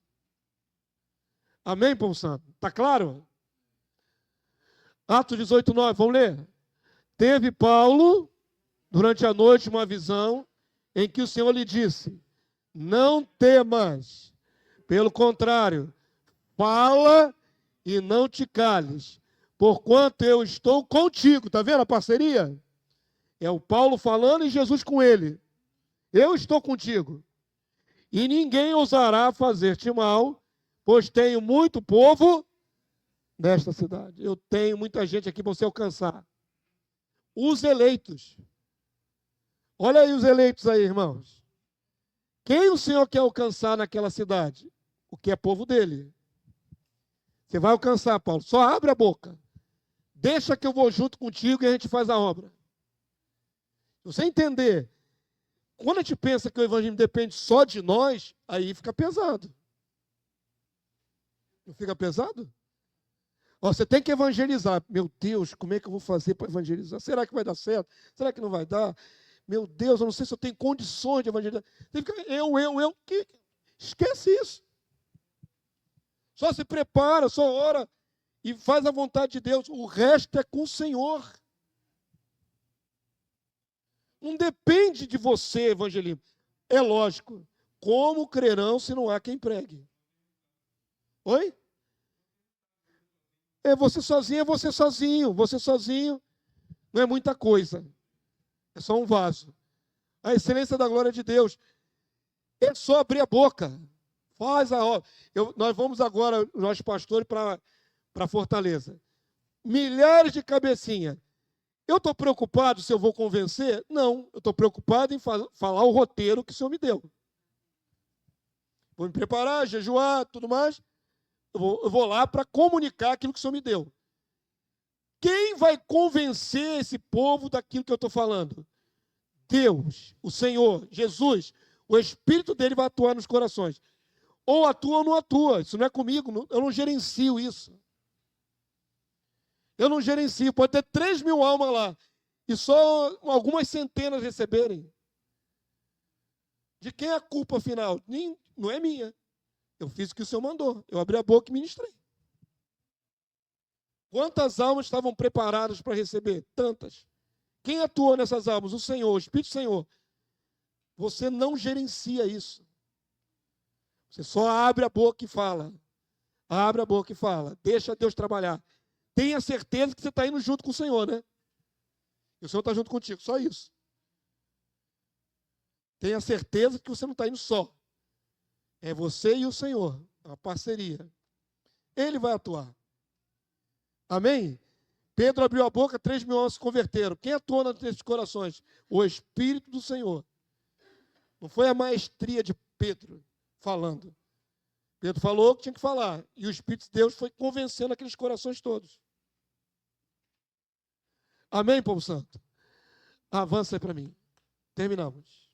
Amém, povo santo? Está claro? Atos 18, 9, vamos ler? Teve Paulo, durante a noite, uma visão em que o Senhor lhe disse: não temas, pelo contrário, fala e não te cales, porquanto eu estou contigo. Está vendo a parceria? É o Paulo falando e Jesus com ele. Eu estou contigo. E ninguém ousará fazer-te mal, pois tenho muito povo nesta cidade. Eu tenho muita gente aqui para você alcançar. Os eleitos. Olha aí os eleitos aí, irmãos. Quem o Senhor quer alcançar naquela cidade? O que é povo dele. Você vai alcançar, Paulo. Só abre a boca. Deixa que eu vou junto contigo e a gente faz a obra. Se você entender, quando a gente pensa que o evangelho depende só de nós, aí fica pesado. Não fica pesado? Ó, você tem que evangelizar. Meu Deus, como é que eu vou fazer para evangelizar? Será que vai dar certo? Será que não vai dar? Meu Deus, eu não sei se eu tenho condições de evangelizar. Você fica, esquece isso. Só se prepara, só ora e faz a vontade de Deus. O resto é com o Senhor. Não depende de você, evangelismo. É lógico. Como crerão se não há quem pregue? Oi? É você sozinho, é você sozinho. Você sozinho não é muita coisa. É só um vaso. A excelência da glória de Deus é só abrir a boca. Faz a obra. Nós vamos agora, nós pastores, para Fortaleza. Milhares de cabecinhas. Eu estou preocupado se eu vou convencer? Não. Eu estou preocupado em falar o roteiro que o Senhor me deu. Vou me preparar, jejuar, tudo mais. Eu vou lá para comunicar aquilo que o Senhor me deu. Quem vai convencer esse povo daquilo que eu estou falando? Deus, o Senhor, Jesus. O Espírito dele vai atuar nos corações. Ou atua ou não atua. Isso não é comigo. Eu não gerencio isso. Eu não gerencio. Pode ter 3.000 almas lá. E só algumas centenas receberem. De quem é a culpa final? Não é minha. Eu fiz o que o Senhor mandou. Eu abri a boca e ministrei. Quantas almas estavam preparadas para receber? Tantas. Quem atuou nessas almas? O Senhor, o Espírito do Senhor. Você não gerencia isso. Você só abre a boca e fala. Abre a boca e fala. Deixa Deus trabalhar. Tenha certeza que você está indo junto com o Senhor, né? E o Senhor está junto contigo, só isso. Tenha certeza que você não está indo só. É você e o Senhor, uma parceria. Ele vai atuar. Amém? Pedro abriu a boca, 3.000 almas se converteram. Quem atuou nesses corações? O Espírito do Senhor. Não foi a maestria de Pedro falando. Pedro falou o que tinha que falar. E o Espírito de Deus foi convencendo aqueles corações todos. Amém, povo santo? Avança aí para mim. Terminamos.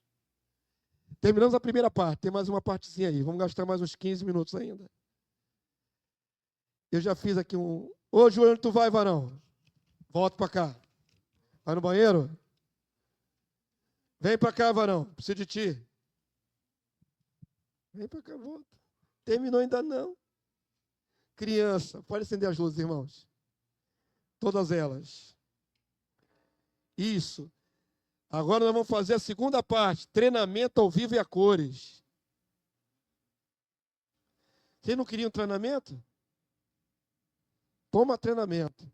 Terminamos a primeira parte. Tem mais uma partezinha aí. Vamos gastar mais uns 15 minutos ainda. Eu já fiz aqui um... Ô, Júlio, onde tu vai, varão? Volta para cá. Vai no banheiro? Vem para cá, varão. Preciso de ti. Vem para cá, volta. Terminou ainda não. Criança, pode acender as luzes, irmãos. Todas elas. Isso. Agora nós vamos fazer a segunda parte. Treinamento ao vivo e a cores. Vocês não queriam treinamento? Toma treinamento.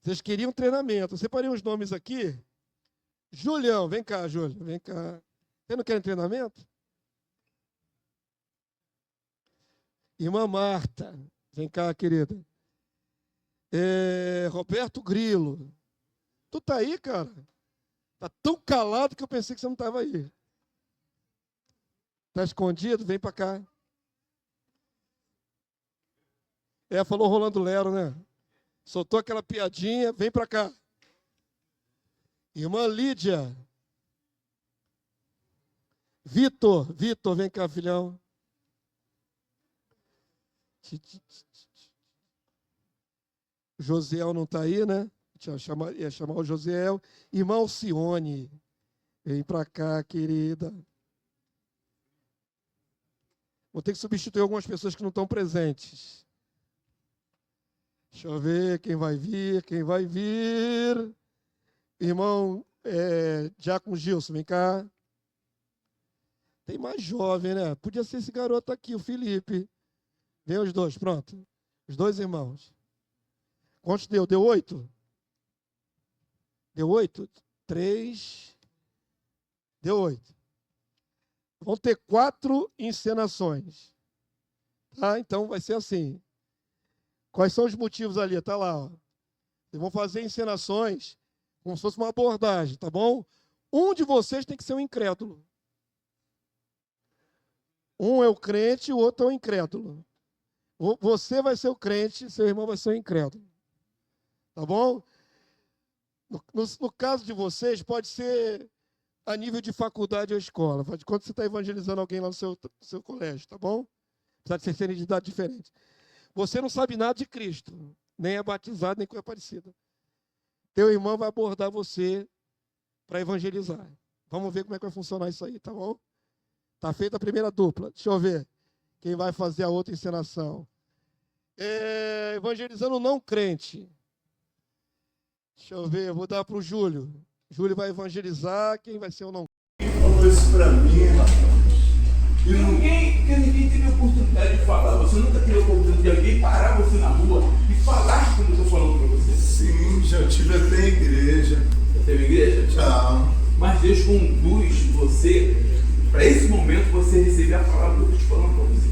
Vocês queriam treinamento. Eu separei uns nomes aqui. Julião, vem cá, Júlio. Vem cá. Vocês não querem treinamento? Irmã Marta. Vem cá, querida. Roberto Grilo. Tu tá aí, cara? Tá tão calado que eu pensei que você não estava aí. Tá escondido? Vem para cá. Falou Rolando Lero, né? Soltou aquela piadinha, vem para cá. Irmã Lídia. Vitor, vem cá, filhão. O Josiel não está aí, né? Ia chamar o Josiel. Irmã Alcione, vem para cá, querida. Vou ter que substituir algumas pessoas que não estão presentes. Deixa eu ver quem vai vir, Irmão Diácono Gilson, vem cá. Tem mais jovem, né? Podia ser esse garoto aqui, o Felipe. Vem os dois, pronto. Os dois irmãos. Quantos deu? Deu 8? Deu 8? 3. Deu 8. Vão ter 4 encenações. Tá? Então vai ser assim. Quais são os motivos ali? Está lá. Ó. Vocês vão fazer encenações como se fosse uma abordagem, tá bom? Um de vocês tem que ser um incrédulo. Um é o crente, o outro é o incrédulo. Você vai ser o crente, seu irmão vai ser o incrédulo. Tá bom? No caso de vocês, pode ser a nível de faculdade ou escola. Quando você está evangelizando alguém lá no seu colégio, tá bom? Apesar de serem de idade diferente. Você não sabe nada de Cristo, nem é batizado, nem coisa parecida. Teu irmão vai abordar você para evangelizar. Vamos ver como é que vai funcionar isso aí, tá bom? Tá feita a primeira dupla. Deixa eu ver quem vai fazer a outra encenação. Evangelizando não crente. Deixa eu ver, eu vou dar para o Júlio. Júlio vai evangelizar, quem vai ser o não? Quem falou isso para mim, rapaz? Ninguém teve a oportunidade de falar. Você nunca teve a oportunidade de alguém parar você na rua e falar como eu estou falando para você. Sim, já tive até em igreja. Já teve igreja? Já. Mas Deus conduz você para esse momento você receber a palavra que eu estou te falando para você.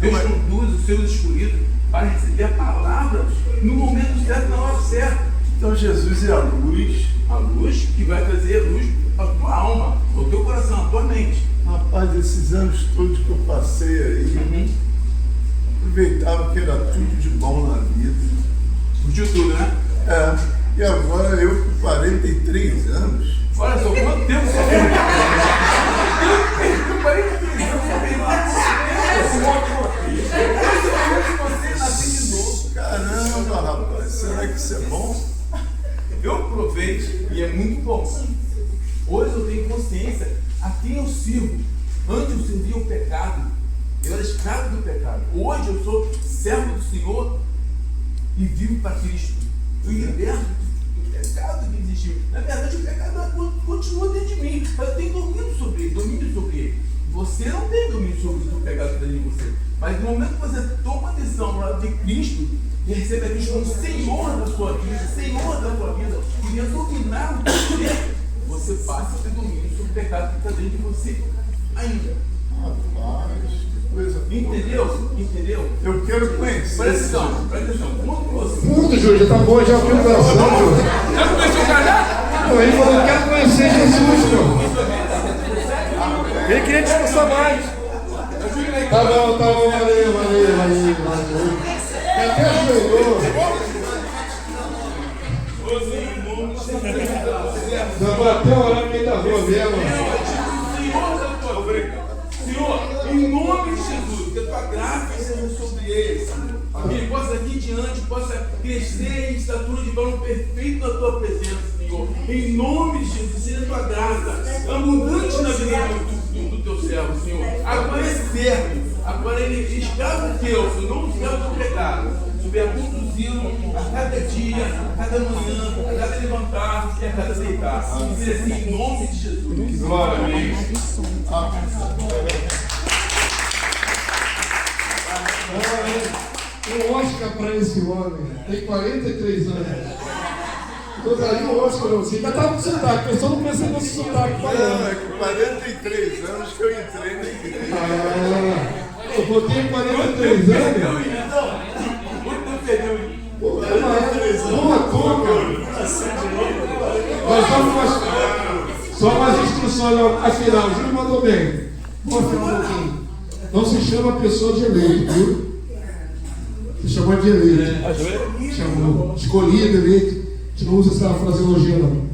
Deus conduz os seus escolhidos para receber a palavra no momento certo, na hora certa. Então Jesus é a luz que vai trazer luz para a tua alma, para o teu coração, a tua mente. Rapaz, esses anos todos que eu passei aí, aproveitava que era tudo de bom na vida. Curtiu tudo, né? E agora eu com 43 anos. Olha só, quanto tempo você tem? Com 43 anos você nasceu de novo. Caramba, rapaz, será que isso é bom? Eu provei e é muito bom. Hoje eu tenho consciência a quem eu sirvo. Antes eu servia o pecado, eu era escravo do pecado. Hoje eu sou servo do Senhor e vivo para Cristo. Fui liberto do pecado que existiu. Na verdade, o pecado continua dentro de mim, mas eu tenho domínio sobre ele. Você não tem domínio sobre o pecado que está dentro de você. Mas no momento que você toma a decisão ao lado de Cristo e recebe a Cristo como Senhor da sua vida, e venha dominar o teu ser, você passa a ter domínio sobre o pecado que está dentro de você ainda. Rapaz, que coisa boa. Entendeu? Eu quero conhecer. Presta atenção. Quando você... Muito, Júlio, já tá bom, já abriu o coração, Júlio. Já conheceu o cara já? Não, ele falou que quer conhecer Jesus, Júlio. Ele queria discursar mais. Tá bom, valeu. Até ajoelhou. Não, vou até orar no meio da rua mesmo. Senhor, Em nome de Jesus, que a tua graça seja sobre eles. Que ele possa daqui diante, possa crescer em estatura de varão perfeito na tua presença, Senhor. Em nome de Jesus, seja a tua graça abundante na vida do teu servo, Senhor. Agora é servo, agora ele é escravo teu, Senhor, não escravo do pecado. Estiver conduzindo a cada dia, a cada manhã, a cada levantar e a cada deitar. Dizer assim, em nome de Jesus. Glória, amém. Um Oscar para esse homem. Tem 43 anos. Eu daria um Oscar para você. Já estava com sotaque. A pessoa não percebeu esse sotaque. Não, é com 43 anos que eu entrei na igreja. Eu botei 43 anos. Uma toca. Mas só umas instruções afinal. O Júlio mandou bem. Vamos afinar um pouquinho. Não se chama pessoa de eleito, viu? Se chama de eleito. Chamou. Escolhido, eleito. A gente não usa essa fraseologia, não.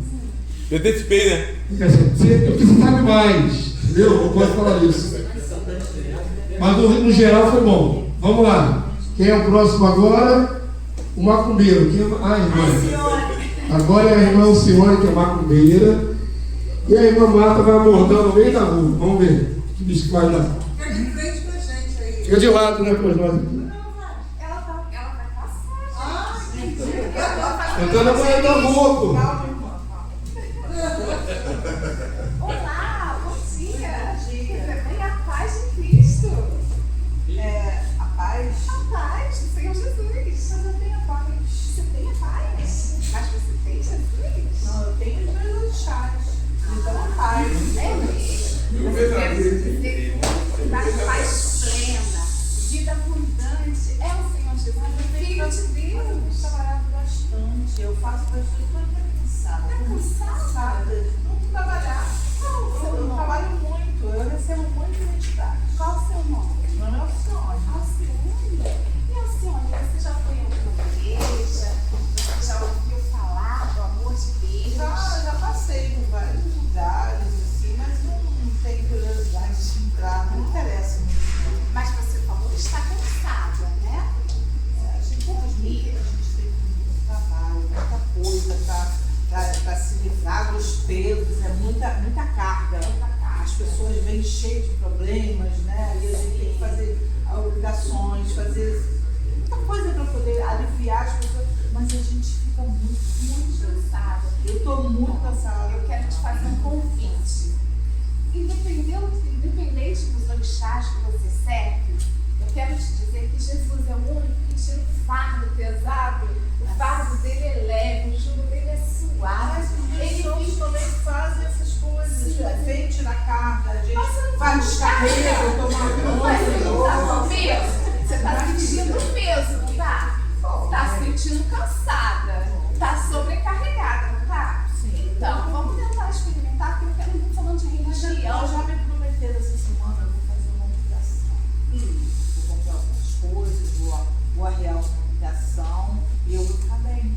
Eu antecipei, né? Porque você sabe mais. Entendeu? Não pode falar isso. Mas no geral foi bom. Vamos lá. Quem é o próximo agora? O macumbeiro. Quem é? A irmã. Agora é a irmã Alcione, que é macumbeira. E a irmã Marta vai abordando no meio da rua. Vamos ver que bicho que vai dar. Fica de frente pra gente aí. Fica de lado, né, para nós aqui. Ela vai passar. Entrando na banheira da roupa. Olá, bom dia. Também a paz de Cristo. A paz? A paz do Senhor Jesus. Mas eu tenho a paz. Você tem a paz? Mas você tem Jesus? Não, eu tenho os meus orixás. Então a paz. É mesmo. Você quer dizer da paz plena, vida abundante. É o Senhor Jesus, Filho de Deus. Eu tenho trabalhado bastante. Eu faço bastante, mas estou cansada. Está cansada? Não trabalhar. Não, eu trabalho muito. Eu recebo muito identidade. Qual o seu nome? Meu nome é Alcione. Alcione? E Alcione, você já foi em alguma igreja? Você já ouviu falar do amor de Deus? Já passei por vários lugares, assim, mas não tenho curiosidade de entrar, não interessa muito. Mas você falou que está cansada, né? A gente tem muito trabalho, muita coisa para se livrar dos pesos, é muita carga. As pessoas vêm cheias de problemas, né? E a gente tem que fazer obrigações, fazer muita coisa para poder aliviar as pessoas, mas a gente fica muito cansada. Eu estou muito cansada. Eu quero te fazer um convite. Independente dos orixás que você serve, eu quero te dizer que Jesus é o único que tira o fardo pesado. O fardo dele é leve, o jugo dele é suave. Mas os cristãos também fazem essas coisas. Vem tirar carga, a gente vai descarrega, toma banho. Você está sentindo peso, não está? Está se sentindo cansada, está sobrecarregada, não está? Sim. Então, vamos tentar experimentar, porque eu quero muito falando de religião. Eu já me prometeram essa semana, eu vou fazer uma obrigação. Vou comprar algumas coisas, vou arrear uma obrigação e eu vou ficar bem.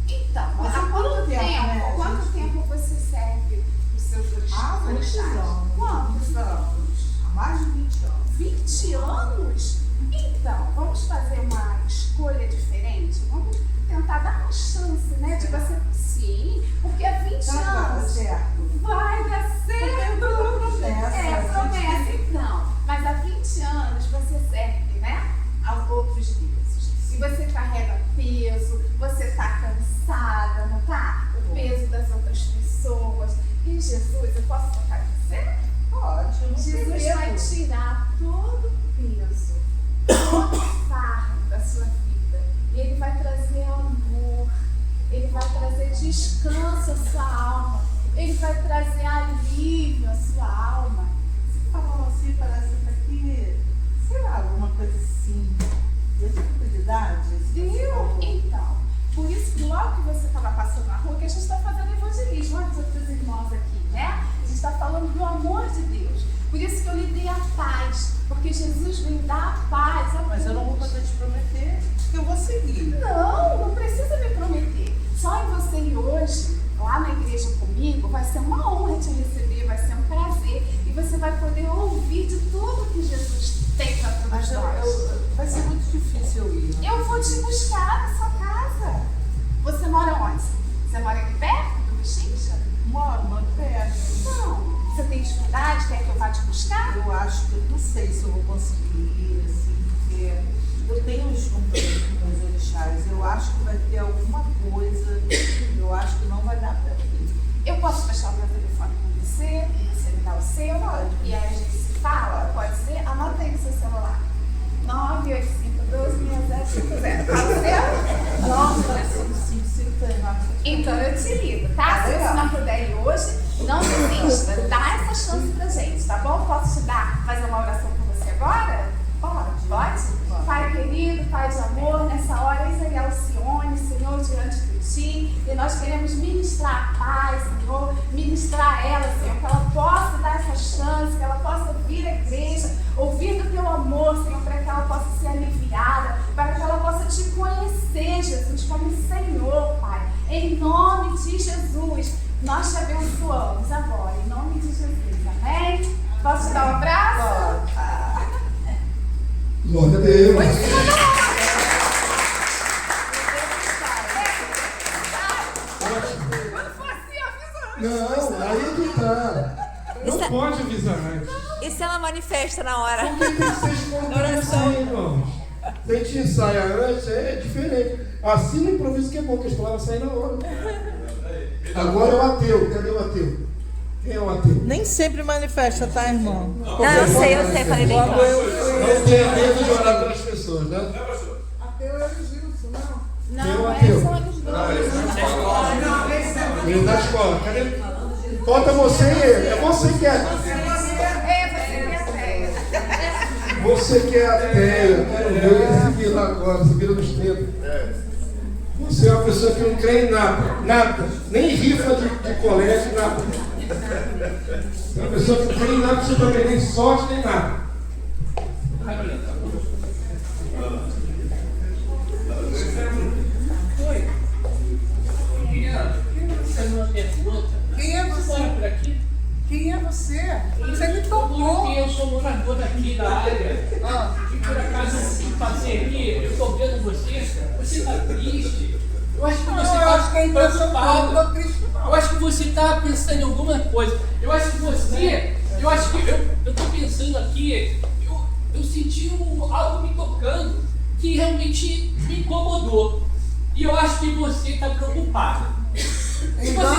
Então, mas há quanto tempo, né? Quanto tempo você serve os seus orixás? Há muitos anos. Quantos anos? Há mais de 20 anos. 20 anos? Então, vamos fazer uma escolha diferente? Vamos tentar dar uma chance, né? De você. Sim, porque há 20 anos. Vai dar certo. Vai dar certo. Promessa. Então. Mas há 20 anos você serve, né? Aos outros deuses. E você carrega peso, você está cansada, não está? O peso das outras pessoas. E Jesus, eu posso tocar em você? Pode. Jesus vai tirar todo o peso, todo o fardo da sua vida. E Ele vai trazer amor. Ele vai trazer descanso à sua alma. Ele vai trazer alívio à sua alma. Você falou assim, parece que aqui, sei lá, alguma coisa assim. Eu tenho tranquilidade? Viu? Então, por isso que logo que você estava passando na rua, que a gente está fazendo evangelismo, olha os outros irmãos aqui, né? A gente está falando do amor de Deus. Por isso que eu lhe dei a paz, porque Jesus vem dar a paz. Mas eu não vou poder te prometer que eu vou seguir. Não precisa me prometer. Só em você ir hoje, lá na igreja comigo, vai ser uma honra te receber, vai ser um prazer. E você vai poder ouvir usufruir de tudo que Jesus tem para todos Mas nós. vai ser muito difícil eu ir. Eu vou te buscar na sua casa. Você mora onde? Você mora aqui perto do Bichincha? Moro perto. Não. Você tem dificuldade? Quer que eu vá te buscar? Eu acho que eu não sei se eu vou conseguir ir, assim, porque eu tenho uns compromissos com os orixás. Eu acho que vai ter alguma coisa, eu acho que não vai dar para ir. Eu posso deixar o meu telefone com você me dá o seu, e aí a gente se fala, pode ser? Anota aí no seu celular. 985126050. Fala o seu? 98559. Então eu te ligo, tá? Se você não puder ir hoje, não desista. Dá essa chance pra gente, tá bom? Posso te dar, fazer uma oração com você agora? Pode? Pai querido, Pai de amor, nessa hora, eis aí Alcione, Senhor, diante de Ti, e nós queremos ministrar a paz, Senhor, ministrar ela, Senhor, que ela possa dar essa chance, que ela possa vir à igreja, ouvir do Teu amor, Senhor, para que ela possa ser aliviada, para que ela possa Te conhecer, Jesus, como Senhor, Pai, em nome de Jesus, nós Te abençoamos agora, em nome de Jesus, amém? Posso te dar um abraço? Glória a Deus. Não, aí que tá. Não pode avisar antes. E se ela manifesta na hora? Porque tem que ser espontâneo assim, irmãos. Tem que ensaiar antes, é diferente. Assim no improviso que é bom, que as palavras saem na hora. Agora é o ateu. Cadê o ateu? Quem é o ateu? Nem sempre manifesta, tá, irmão? Não, eu sei, falei bem. Não tenha medo de orar pelas pessoas, né? Ateu é o Gilson, não? Quem é o Não, ateu? são os dois. Ele da escola. Cadê? Falta você e ele. É você que é. Você que é ateia. Quero ver esse vira agora, esse vira dos tempos. Você é uma pessoa que não crê em nada. Nada. Nem rifa de colégio, nada. É uma pessoa que não crê em nada, absolutamente nem sorte, nem nada. Quem é você? Quem é você? Você me tocou. Eu sou morador daqui da área. E por acaso eu passei aqui, eu estou vendo você. Você está triste. Eu acho que você está preocupado. Não estou triste, não. Eu acho que você está pensando em alguma coisa. Eu acho que eu estou pensando aqui, eu senti algo me tocando que realmente me incomodou. E eu acho que você está preocupado. Se você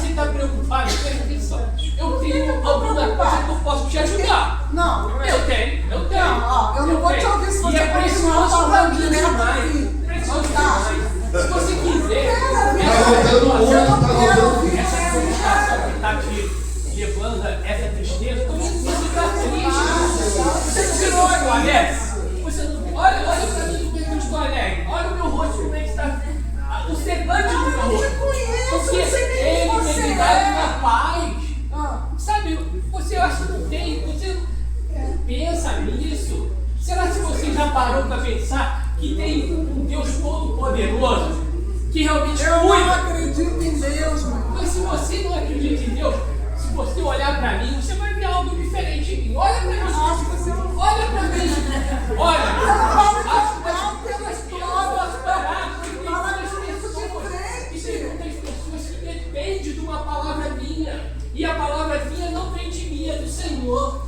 está preocupado, presta atenção. Eu tenho alguma coisa que eu posso te ajudar. Não. Eu tenho. Não, eu não vou te ouvir se você continuar falando direto aqui. Se você quiser, essa frustração que está te levando a essa tristeza, como você está triste? Você tirou o alegre? Olha para mim como é que eu estou alegre. Olha o meu rosto, como é que está. O semblante do meu rosto. Porque ele tem me dado uma paz. Sabe, você acha que não tem, você não pensa nisso. Será que você já parou para pensar que tem um Deus todo-poderoso que realmente cuida? Eu não acredito em Deus, mano. Mas se você não acredita em Deus, se você olhar para mim, você vai ver algo diferente em mim. Olha para mim. Olha para mim. Olha. Acho que eu não posso parar. Tem muitas pessoas que dependem de uma palavra minha. E a palavra minha não vem de mim, é do Senhor.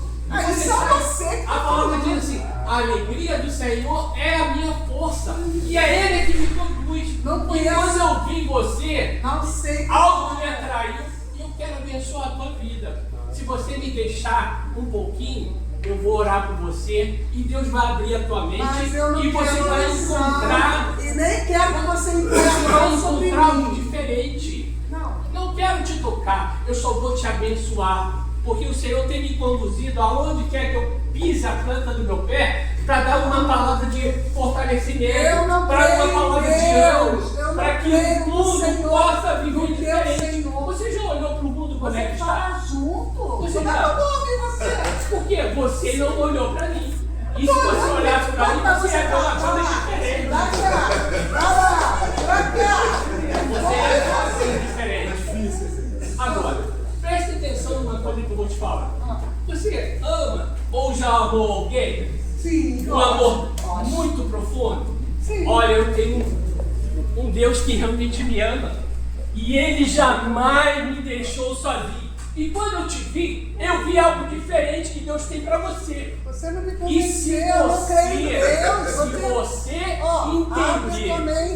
Isso é você que a palavra diz assim: a alegria do Senhor é a minha força. E é Ele que me conduz. Não e conheço. quando eu vi você, não sei algo me atraiu e eu quero abençoar a tua vida. Se você me deixar um pouquinho, eu vou orar por você e Deus vai abrir a tua mente e você vai encontrar. E nem quero que você Você vai entenda sobre encontrar algo mim. diferente. Não. Não quero te tocar, eu só vou te abençoar. Porque o Senhor tem me conduzido aonde quer que eu pise a planta do meu pé para dar uma palavra de fortalecimento, para uma palavra de ânimo, para que o mundo possa viver diferente. Você já olhou para o mundo como é que está? Junto? Você Como é que eu vou ouvir você? Porque você não olhou para mim. E se você olhasse para mim, você ia ver uma coisa diferente. Pra cá! Você ia ver uma coisa diferente. Agora, preste atenção numa coisa que eu vou te falar. já amou alguém? Sim, Um amor muito profundo? Sim. Olha, eu tenho um Deus que realmente me ama. E Ele jamais me deixou sozinho. E quando eu te vi, eu vi algo diferente que Deus tem para você. Você não me E se convenceu, eu não creio em Deus.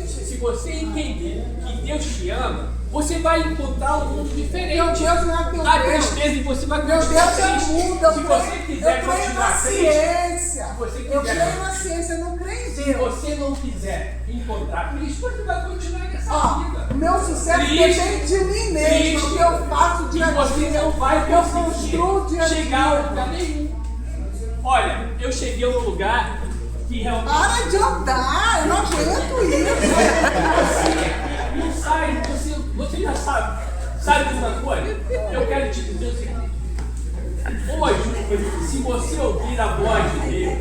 se você entender que Deus te ama, você vai encontrar um mundo diferente. Meu Deus não é teu a Deus. tristeza e você vai Meu Deus continuar é triste. mundo, eu Se creio- você quiser eu creio continuar na triste, ciência. se você Eu quiser- creio na ciência, eu não creio em se Deus. você não quiser encontrar Cristo, você vai continuar nessa Ó, vida. o meu sucesso Triste, depende de mim mesmo, o que eu faço e dia a você dia, não vai o que eu construo conseguir dia a chegar a dia. lugar nenhum. Olha, eu cheguei a um lugar que realmente Para de andar, eu não aguento isso. não sai, você já sabe. Sabe de uma coisa? Eu quero te dizer o seguinte. Hoje, se você ouvir a voz de Deus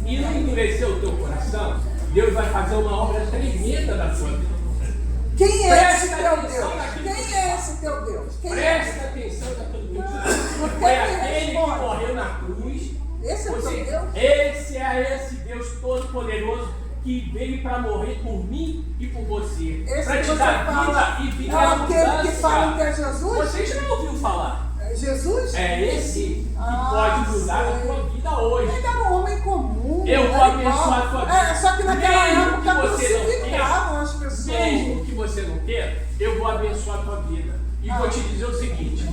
e não endurecer o teu coração, Deus vai fazer uma obra tremenda na sua vida. Quem é esse Presta teu atenção Deus? naquilo Quem é esse teu Deus? Quem é? Presta atenção naquilo que eu te Por digo. que Foi me aquele que responde? morreu na cruz. Esse é o teu Deus? Esse é esse Deus Todo-Poderoso que veio para morrer por mim e por você. Esse Para que te você dar fala, vida e vida é aquele que fala que abundância. é Jesus? Você já ouviu falar? É Jesus? É esse que Ah, pode mudar a sei. tua vida hoje. Ele era um homem comum. Eu vou era abençoar igual. a tua vida. Só que naquela Mesmo época que você não crucificavam as pessoas. Mesmo que você não queira, eu vou abençoar a tua vida. E vou te dizer o seguinte: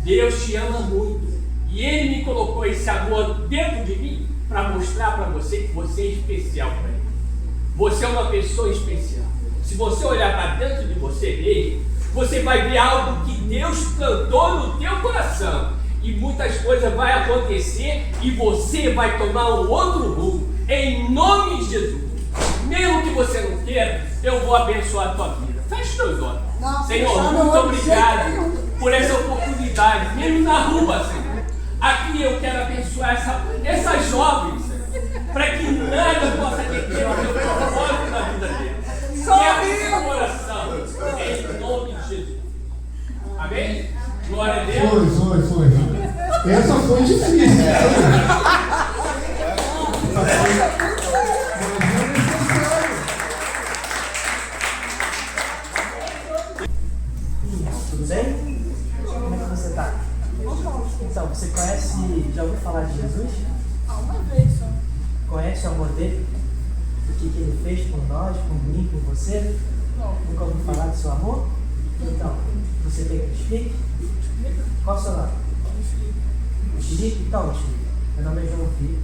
Deus te ama muito. E Ele me colocou esse amor dentro de mim para mostrar para você que você é especial para Ele. Você é uma pessoa especial. Se você olhar para dentro de você mesmo, você vai ver algo que Deus plantou no teu coração. E muitas coisas vão acontecer e você vai tomar um outro rumo. Em nome de Jesus. Mesmo que você não queira, eu vou abençoar a tua vida. Feche teus olhos. Não, Senhor, fechar muito meu olho de jeito obrigado nenhum. por essa oportunidade, mesmo na rua, Senhor. Aqui eu quero abençoar essas jovens, para que nada possa deter o teu propósito na vida deles. Quebra o coração, em nome de Jesus. Amém? Glória a Deus. Foi. Essa foi difícil. Tudo bem? Como é que você tá? Então, você conhece, já ouviu falar de Jesus? Uma vez só. Conhece o amor dele? O que ele fez por nós, por mim, por você? Não. Nunca ouviu falar do seu amor? Então, você quer que eu explique? Qual o seu nome? Felipe? Então, Felipe, meu nome é João Filho,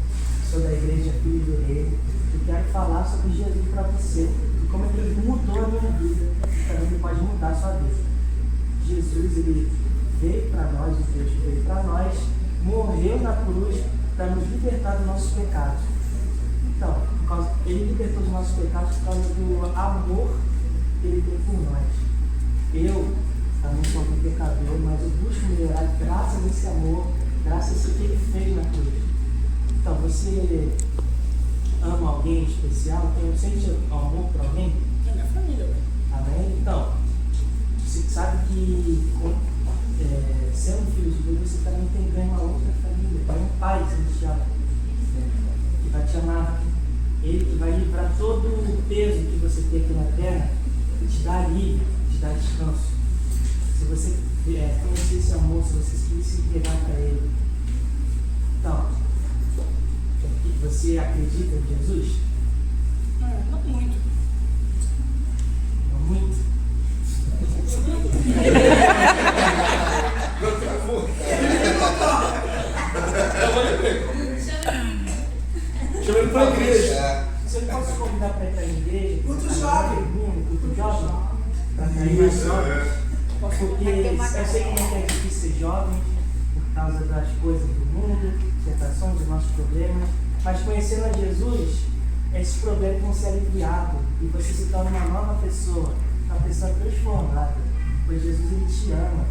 sou da Igreja Filho do Reino e quero falar sobre Jesus para você e como é que ele mudou a minha vida e também ele pode mudar a sua vida. Jesus, ele veio para nós, o Deus que veio para nós, morreu na cruz para nos libertar dos nossos pecados. Então, ele libertou dos nossos pecados por causa do amor que ele tem por nós. Eu também sou um pecador, mas eu busco melhorar graças a esse amor, graças a isso que ele fez na cruz. Então, você ama alguém especial? Sente amor por alguém? É minha família, velho. Amém? Então, você sabe que sendo filho de Deus, você também tem ganho uma outra família, tem um pai celestial, que vai te amar. Ele que vai livrar todo o peso que você tem aqui na terra e te dar alívio, te dar descanso. Se você conhecer esse amor, se você se entregar para ele. Então, você acredita em Jesus? Não muito. Não muito? Chama ele para a igreja. Você não pode se convidar para ir para a igreja? Culto jovem. Culto jovem? Para cair mais jovem? Porque eu sei como é difícil ser jovem, por causa das coisas do mundo, tentações, dos nossos problemas. Mas conhecendo a Jesus, esses problemas vão ser aliviados e você se torna uma nova pessoa, uma pessoa transformada. Pois Jesus, ele te ama.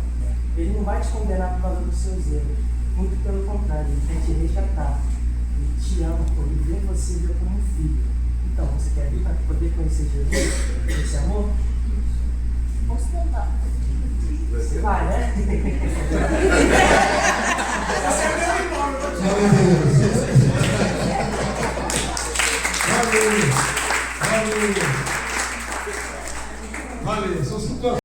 Ele não vai te condenar por causa dos seus erros. Muito pelo contrário, ele quer te resgatar. Ele te ama, por ele vê você vê como um filho. Então, você quer vir para poder conhecer Jesus, esse amor? Vamos tentar. Você vai, né? Esse é meu irmão, eu vou te Valeu. Valeu. São situações.